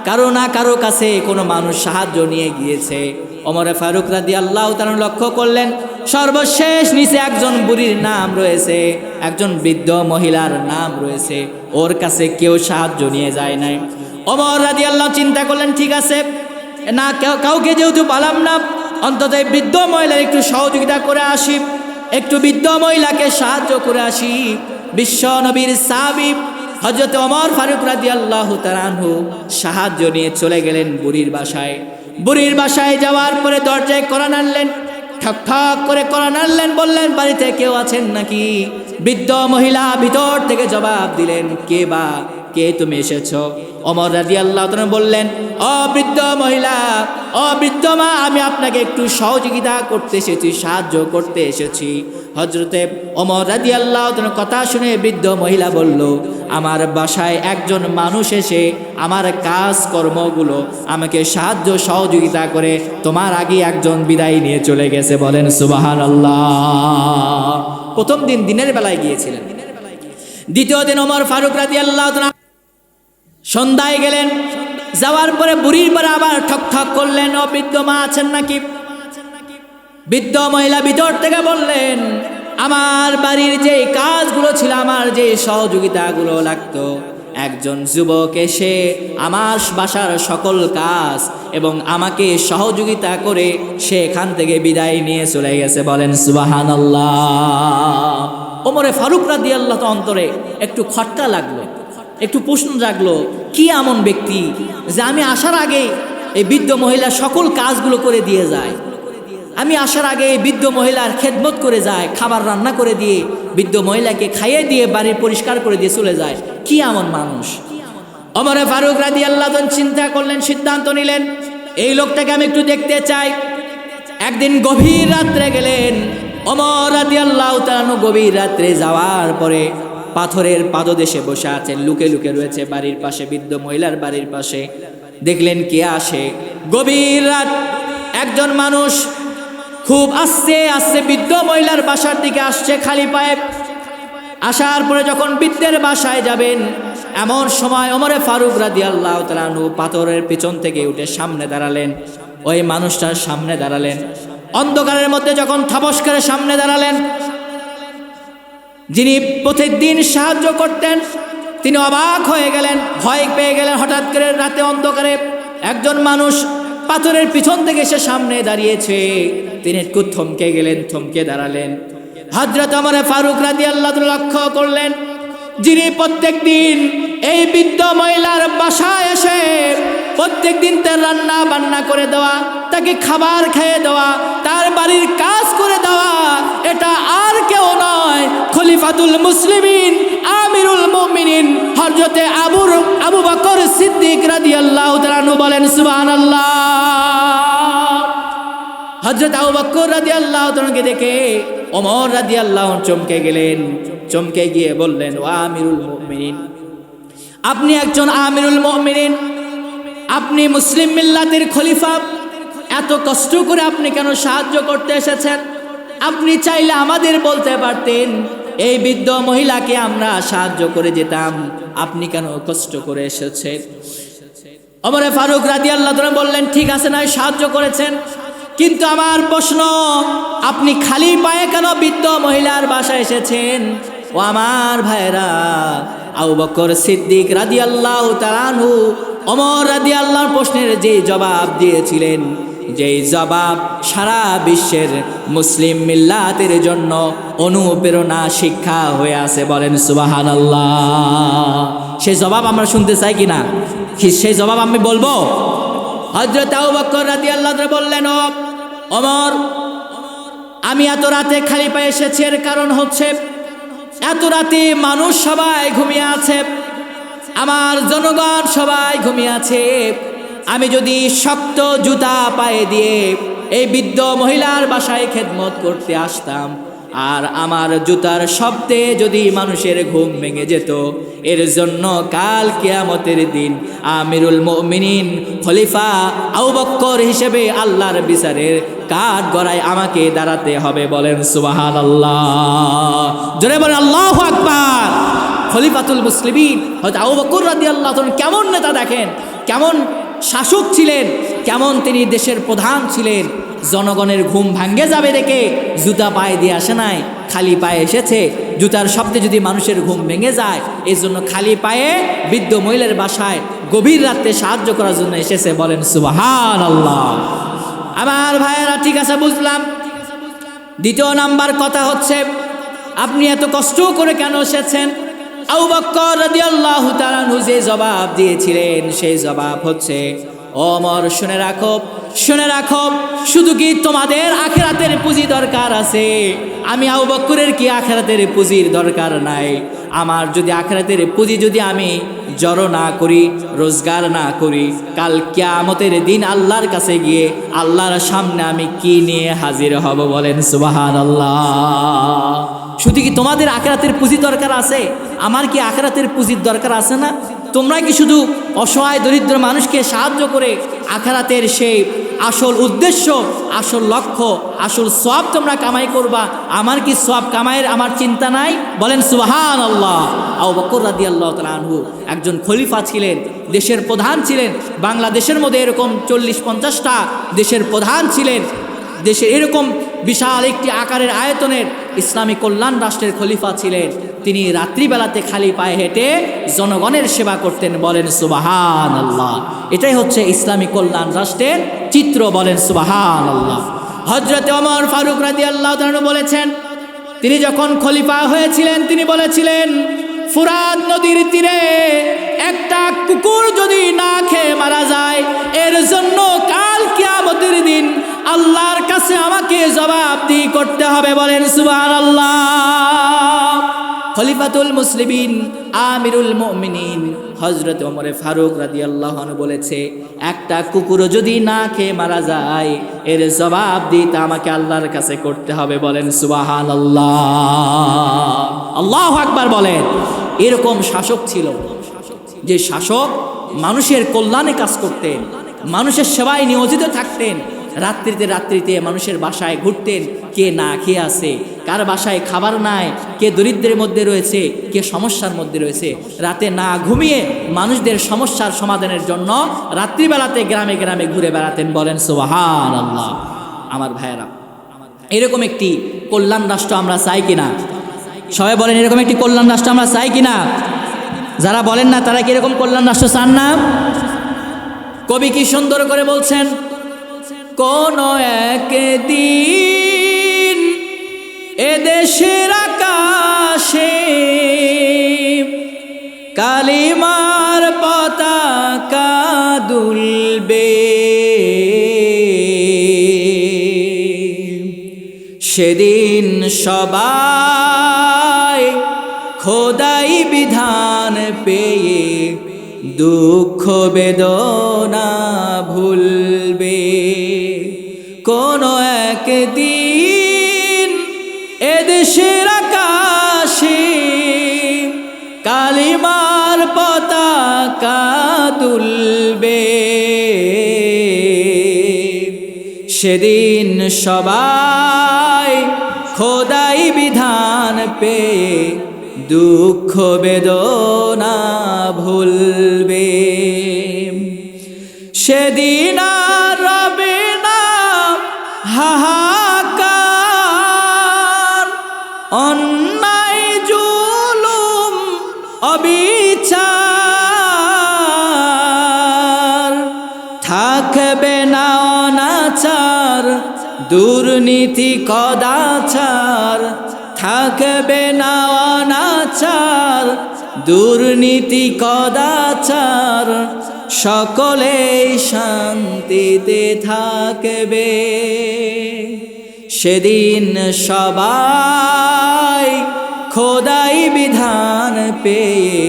কারো না কারো কাছে কোনো মানুষ সাহায্য নিয়ে গিয়েছে। ওমরে ফারুক রাদিয়াল্লাহু তাআলা লক্ষ্য করলেন সর্বশেষ নিচে একজন বুড়ির নাম রয়েছে, একজন বৃদ্ধ মহিলার নাম রয়েছে, ওর কাছে কেউ সাহায্য নিয়ে যায় নাই। ওমর রাদিয়াল্লাহু চিন্তা করলেন, ঠিক আছে, না কাউকে যেহেতু পালাম না, অন্তত এই বৃদ্ধ মহিলার একটু সহযোগিতা করে আসি, একটু বৃদ্ধ মহিলাকে সাহায্য করে আসি। বিশ্ব নবীর সাহাবী হযরত ওমর ফারুক রাদিয়াল্লাহু তাআলা আনহু সাহায্য নিয়ে চলে গেলেন বুড়ির বাসায়। বুড়ির বাসায় যাওয়ার পরে দরজায় কড়া নাড়লেন, ঠক ঠক করে কড়া নাড়লেন, বললেন বাড়িতে কেউ আছেন নাকি? বৃদ্ধ মহিলা ভিতর থেকে জবাব দিলেন, কে তুমি এসেছো? ওমর রাদিয়াল্লাহু তাআলা বললেন, ও বৃদ্ধ মহিলা, ও বৃদ্ধ মা, আমি আপনাকে একটু সহযোগিতা করতে এসেছি, সাহায্য করতে এসেছি। হযরতে ওমর রাদিয়াল্লাহু তাআলার কথা শুনে বৃদ্ধ মহিলা বলল, আমার বাসায় একজন মানুষ এসে আমার কাজকর্মগুলো আমাকে সাহায্য সহযোগিতা করে তোমার আগে একজন বিদায় নিয়ে চলে গেছে। বলেন সুবহানাল্লাহ। প্রথম দিন দিনের বেলায় গিয়েছিলেন, দ্বিতীয় দিন ওমর ফারুক রাদিয়াল্লাহু তাআলা সন্ধ্যায় গেলেন, যাওয়ার পরে বুড়ির পরে আবার ঠক ঠক করলেন, ও বৃদ্ধ মা আছেন নাকি? বৃদ্ধ মহিলা ভিতর থেকে বললেন, আমার বাড়ির যে কাজগুলো ছিল, আমার যে সহযোগিতাগুলো লাগতো, একজন যুবক এসে আমার বাসার সকল কাজ এবং আমাকে সহযোগিতা করে সে এখান থেকে বিদায় নিয়ে চলে গেছে। বলেন সুবহানাল্লাহ। ওমরে ফারুক রাদিয়াল্লাহু তাআলা অন্তরে একটু খটকা লাগলো, একটু প্রশ্ন জাগলো, কি এমন ব্যক্তি যে আমি আসার আগে এই বৃদ্ধ মহিলা সকল কাজগুলো করে দিয়ে যায়, আমি আসার আগে এই বৃদ্ধ মহিলার খেদমত করে যায়, খাবার রান্না করে দিয়ে বৃদ্ধ মহিলাকে খাইয়ে দিয়ে বাড়ি পরিষ্কার করে দিয়ে চলে যায়, কি এমন মানুষ? ওমরে ফারুক রাদিয়াল্লাহু তাআলা চিন্তা করলেন, সিদ্ধান্ত নিলেন, এই লোকটাকে আমি একটু দেখতে চাই। একদিন গভীর রাত্রে গেলেন ওমর রাদিয়াল্লাহু তাআলা। গভীর রাত্রে যাওয়ার পরে পাথরের পাদদেশে বসে আছেন, লুকে লুকে রয়েছে বাড়ির পাশে, বৃদ্ধ মহিলার বাড়ির পাশে। দেখলেন কে আসে, গভীর রাত, একজন মানুষ খুব আস্তে আস্তে বৃদ্ধ মহিলার বাসার দিকে আসছে খালি পায়ে। আসার পরে যখন বৃদ্ধের বাসায় যাবেন, এমন সময় ওমরে ফারুক রাদিয়াল্লাহু তাআলা পাথরের পিছন থেকে উঠে সামনে দাঁড়ালেন। ওই মানুষটার সামনে দাঁড়ালেন, অন্ধকারের মধ্যে যখন থাপস করে সামনে দাঁড়ালেন, যিনি প্রতিদিন সাহায্য করতেন তিনি অবাক হয়ে গেলেন, ভয় পেয়ে গেলেন। হঠাৎ করে রাতে অন্ধকারে একজন মানুষ পাথরের পিছন থেকে এসে সামনে দাঁড়িয়েছে, তিনি একটু থমকে গেলেন, থমকে দাঁড়ালেন। হযরত ওমর ফারুক রাদিয়াল্লাহু তাআলা লক্ষ্য করলেন, যিনি প্রত্যেক দিন এই বৃদ্ধ মহিলার বাসায় এসে প্রত্যেক দিন তার রান্না বান্না করে দেওয়া, তাকে খাবার খেয়ে দেওয়া, তার বাড়ির কাজ করে দেওয়া, এটা আর কেউ নয়, খলিফাতুল মুসলিমিন আমিরুল মুমিনিন হযরতে আবু বকর সিদ্দিক রাদিয়াল্লাহু তাআলা আনহু। বলেন সুবহানাল্লাহ। হযরত আবু বকর রাদিয়াল্লাহু তাআলাকে দেখে ওমর রাদিয়াল্লাহু চমকে গেলেন। চমকে গিয়ে বললেন, ও আমিরুল মুমিনিন, আপনি একজন আমিরুল মুমিনিন, আপনি মুসলিম মিল্লাতের খলিফা, এত কষ্ট করে আপনি কেন সাহায্য করতে এসেছেন? আপনি চাইলে আমাদের বলতে পারতেন, এই বৃদ্ধ মহিলাকে আমরা সাহায্য করে যেতাম, আপনি কেন কষ্ট করে এসেছেন? ওমর ফারুক রাদিয়াল্লাহু তাআলা বললেন, ঠিক আছে, নয় সাহায্য করেছেন, কিন্তু আমার প্রশ্ন, আপনি খালি পায়ে কেন বৃদ্ধ মহিলার বাসায় এসেছেন? ও আমার ভাইরা, আবু বকর সিদ্দিক রাদিয়াল্লাহু তাআলা আনহু ওমর রাদিয়াল্লাহু প্রশ্নের যে জবাব দিয়েছিলেন, যেই জবাব সারা বিশ্বের মুসলিম মিল্লাতের জন্য অনুপ্রেরণা, শিক্ষা হয়ে আছে। বলেন সুবহানাল্লাহ। সেই জবাব আমরা শুনতে চাই কিনা? সেই জবাব আমি বলবো। হযরত আবু বকর রাদিয়াল্লাহু তাআলা বললেন, ও ওমর, আমি এত রাতে খালি পায়ে এসেছি, এর কারণ হচ্ছে এত রাতে মানুষ সবাই ঘুমিয়ে আছে, আমার জনগণ সবাই ঘুমিয়ে আছে। আমি যদি শক্ত জুতা পায়ে দিয়ে এই বৃদ্ধ মহিলার বাসায় খেদমত করতে আসতাম, আর আমার জুতার শব্দে যদি মানুষের ঘুম ভেঙে যেত, এর জন্য কাল কিয়ামতের দিন আমিরুল মুমিনিন খলিফা আবু বকর হিসেবে আল্লাহর বিচারের কাঠ গড়ায় আমাকে দাঁড়াতে হবে। বলেন সুবহানাল্লাহ। জোরে বলেন আল্লাহু আকবার। খলিফাতুল মুসলিমিন হযরত আবু বকর রাদিয়াল্লাহু তাআলা কেমন নেতা দেখেন, কেমন শাসক ছিলেন, কেমন তিনি দেশের প্রধান ছিলেন। জনগণের ঘুম ভাঙ্গে যাবে দেখে জুতা পায়ে দিয়ে আসে নাই, খালি পায়ে এসেছে। জুতার শব্দে যদি মানুষের ঘুম ভেঙে যায়, এই জন্য খালি পায়ে বৃদ্ধ মহিলার বাসায় গভীর রাতে সাহায্য করার জন্য এসেছে। বলেন সুবহানাল্লাহ। আমার ভাইয়েরা, ঠিক আছে, বুঝলাম। দ্বিতীয় নাম্বার কথা হচ্ছে, আপনি এত কষ্ট করে কেন এসেছেন? আবু বকর রাদিয়াল্লাহু তাআলা আনহু যে জবাব দিয়েছিলেন, সেই জবাব হচ্ছে, ওমর, শুনে রাখো, শুনে রাখো, শুধু কি তোমাদের আখিরাতের পুঁজি দরকার আছে? আমি আবু বকরের কি আখিরাতের পুঁজির দরকার নাই? আমার যদি আখিরাতের পুঁজি যদি আমি জড়ো না করি, রোজগার না করি, কাল কিয়ামতের দিন আল্লাহর কাছে গিয়ে আল্লাহর সামনে আমি কি নিয়ে হাজির হব? বলেন সুবহানাল্লাহ। শুধু কি তোমাদের আখিরাতের পুঁজি দরকার আছে? আমার কি আখিরাতের পুঁজির দরকার আছে না? তোমরা কি শুধু অসহায় দরিদ্র মানুষকে সাহায্য করে আখিরাতের সেই আসল উদ্দেশ্য, আসল লক্ষ্য, আসল সওয়াব তোমরা কামাই করবা? আমার কি সওয়াব কামাইয়ের আমার চিন্তা নাই? বলেন সুবহানাল্লাহ। আবু বকর রাদিয়াল্লাহু তাআলা আনহু একজন খলিফা ছিলেন, দেশের প্রধান ছিলেন। বাংলাদেশের মধ্যে এরকম 40-50টা দেশের প্রধান ছিলেন, দেশের এরকম বিশাল একটি আকারের আয়তনের ইসলামী কল্যাণ রাষ্ট্রের খলিফা ছিলেন। তিনি রাত্রিবেলাতে খালি পায়ে হেঁটে জনগণের সেবা করতেন। বলেন সুবহানাল্লাহ। এটাই হচ্ছে ইসলামী কল্যাণ রাষ্ট্রের চিত্র। বলেন সুবহানাল্লাহ। হযরত ওমর ফারুক রাদিয়াল্লাহু তাআলা বলেছেন, তিনি যখন খলিফা হয়েছিলেন তিনি বলেছিলেন, ফুরাত নদীর তীরে একটা কুকুর যদি না খেয়ে মারা যায়, এর জন্য কাল কিয়ামতের দিন আল্লাহর কাছে আমাকে জবাবদিহি করতে হবে। বলেন সুবহানাল্লাহ। খলিফাতুল মুসলিমিন আমিরুল মুমিনিন হযরত ওমর ফারুক রাদিয়াল্লাহু আনহু বলেছে, একটা কুকুর যদি না খেয়ে মারা যায়, এর জবাবদিহিতা আমাকে আল্লাহর কাছে করতে হবে। বলেন সুবহানাল্লাহ। আল্লাহু আকবার বলেন। এরকম শাসক ছিল, যে শাসক মানুষের কল্যাণে কাজ করতেন, মানুষের সেবায় নিয়োজিত থাকতেন। রাত্রিতে মানুষের বাসায় ঘুরতেন, কে না খেয়ে আছে, কার বাসায় খাবার নাই, কে দরিদ্রের মধ্যে রয়েছে, কে সমস্যার মধ্যে রয়েছে। রাতে না ঘুমিয়ে মানুষদের সমস্যার সমাধানের জন্য রাত্রিবেলাতে গ্রামে গ্রামে ঘুরে বেড়াতেন। বলেন সুবহানাল্লাহ। আমার ভাইয়েরা, এরকম একটি কল্যাণ রাষ্ট্র আমরা চাই কিনা? সবাই বলেন, এরকম একটি কল্যাণ রাষ্ট্র আমরা চাই কিনা? যারা বলেন না তারা কি এরকম কল্যাণ রাষ্ট্র চান না? কবি কি সুন্দর করে বলছেন, কোন একদিন এদেশের আকাশে কালিমার পতাকা দুলবে, সেদিন সবাই খোদাই বিধান পেয়ে দুঃখ বেদনা ভুলবে। কোন একদিন এদেশের আকাশে কালিমার পতাকা তুলবে, সেদিন সবাই খোদাই বিধান পেয়ে দুঃখ বেদনা ভুলবে। সেদিন আর রবে না হাহাকার, অন্যায় জুলুম অবিচার, থাকবে না অনাচার দুর্নীতি কদাচার, থাকবে না অনাচার দুর্নীতি কদাচার, সকলেই শান্তিতে থাকবে। সেদিন সবাই খোদাই বিধান পেয়ে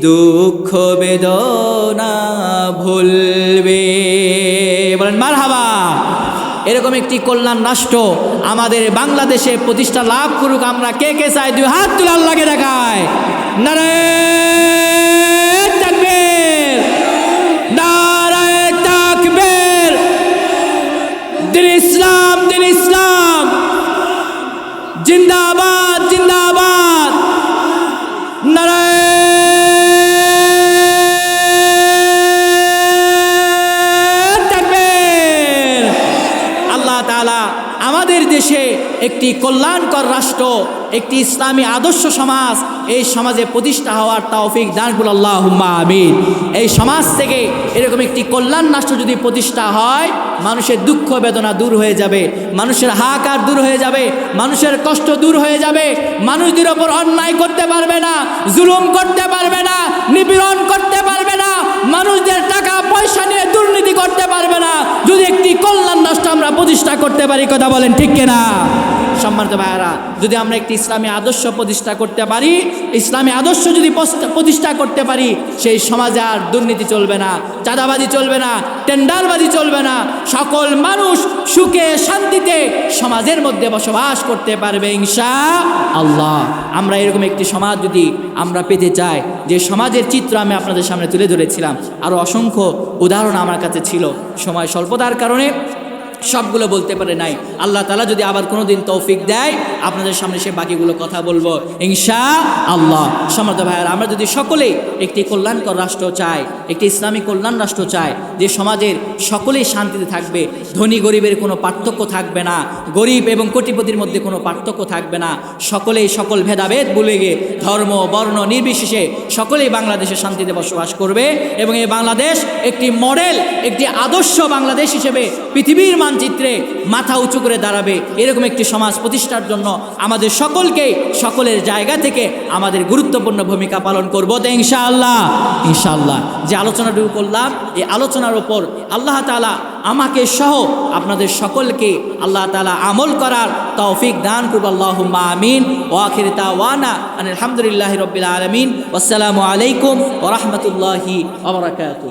দুঃখ বেদনা ভুলবে। বলেন মারহাবা। এরকম একটি কল্যাণ রাষ্ট্র আমাদের বাংলাদেশে প্রতিষ্ঠা লাভ করুক। আমরা কে কে চাই? দুই হাত তুলে আল্লাহকে দেখায়। নারায়ে তাকবীর, নারায়ে তাকবীর। দিন ইসলাম, দিন ইসলাম জিন্দাবাদ, জিন্দাবাদ। নারায়ে আমাদের দেশে একটি কল্যাণকর রাষ্ট্র, একটি ইসলামী আদর্শ সমাজ, এই সমাজে প্রতিষ্ঠা হওয়ার তৌফিক দান করুন আল্লাহুম্মা আমিন। এই সমাজ থেকে এরকম একটি কল্যাণ রাষ্ট্র যদি প্রতিষ্ঠা হয়, মানুষের দুঃখ বেদনা দূর হয়ে যাবে, মানুষের হাহাকার দূর হয়ে যাবে, মানুষের কষ্ট দূর হয়ে যাবে, মানুষদের ওপর অন্যায় করতে পারবে না, জুলুম করতে পারবে না, নিপীড়ন করতে পারবে না, মানুষদের টাকা পয়সা নিয়ে দুর্নীতি করতে পারবে না, যদি একটি কল্যাণ রাষ্ট্র আমরা প্রতিষ্ঠা করতে পারি। কথা বলেন ঠিক কিনা? সম্মানিত ভাইয়েরা, যদি আমরা একটি ইসলামী আদর্শ প্রতিষ্ঠা করতে পারি, ইসলামী আদর্শ যদি প্রতিষ্ঠা করতে পারি, সেই সমাজে আর দুর্নীতি চলবে না, চাঁদাবাজি চলবে না, টেন্ডারবাজি চলবে না, সকল মানুষ সুখে শান্তিতে সমাজের মধ্যে বসবাস করতে পারবে ইনশাআল্লাহ। আমরা এরকম একটি সমাজ যদি আমরা পেতে চাই, যে সমাজের চিত্র আমি আপনাদের সামনে তুলে ধরেছিলাম, আরও অসংখ্য উদাহরণ আমার কাছে ছিল, সময় স্বল্পতার কারণে সবগুলো বলতে পারে নাই। আল্লাহ তাআলা যদি আবার কোনো দিন তৌফিক দেয় আপনাদের সামনে সে বাকিগুলো কথা বলবো ইনশাআল্লাহ। সম্মানিত ভাইয়েরা, আমরা যদি সকলেই একটি কল্যাণকর রাষ্ট্র চাই, একটি ইসলামী কল্যাণ রাষ্ট্র চাই, যে সমাজের সকলেই শান্তিতে থাকবে, ধনী গরিবের কোনো পার্থক্য থাকবে না, গরিব এবং কোটিপতির মধ্যে কোনো পার্থক্য থাকবে না, সকলেই সকল ভেদাভেদ ভুলে গিয়ে ধর্ম বর্ণ নির্বিশেষে সকলেই বাংলাদেশে শান্তিতে বসবাস করবে এবং এই বাংলাদেশ একটি মডেল, একটি আদর্শ বাংলাদেশ হিসেবে পৃথিবীর মানচিত্রে মাথা উঁচু করে দাঁড়াবে। এরকম একটি সমাজ প্রতিষ্ঠার জন্য আমাদের সকলকেই সকলের জায়গা থেকে আমাদের গুরুত্বপূর্ণ ভূমিকা পালন করব তো ইনশাআল্লাহ। ইনশাআল্লাহ যে আলোচনাটুকু করলাম, এই আলোচনার উপর আল্লাহ তাআলা আমাকে সহ আপনাদের সকলকে আল্লাহ তাআলা আমল করার তৌফিক দান করুন। আল্লাহুম্মা আমিন। ওয়া আখিরু দাওয়ানা আলহামদুলিল্লাহি রাব্বিল আলামিন। আসসালামু আলাইকুম ওয়া রাহমাতুল্লাহি ওয়া বারাকাতুহু।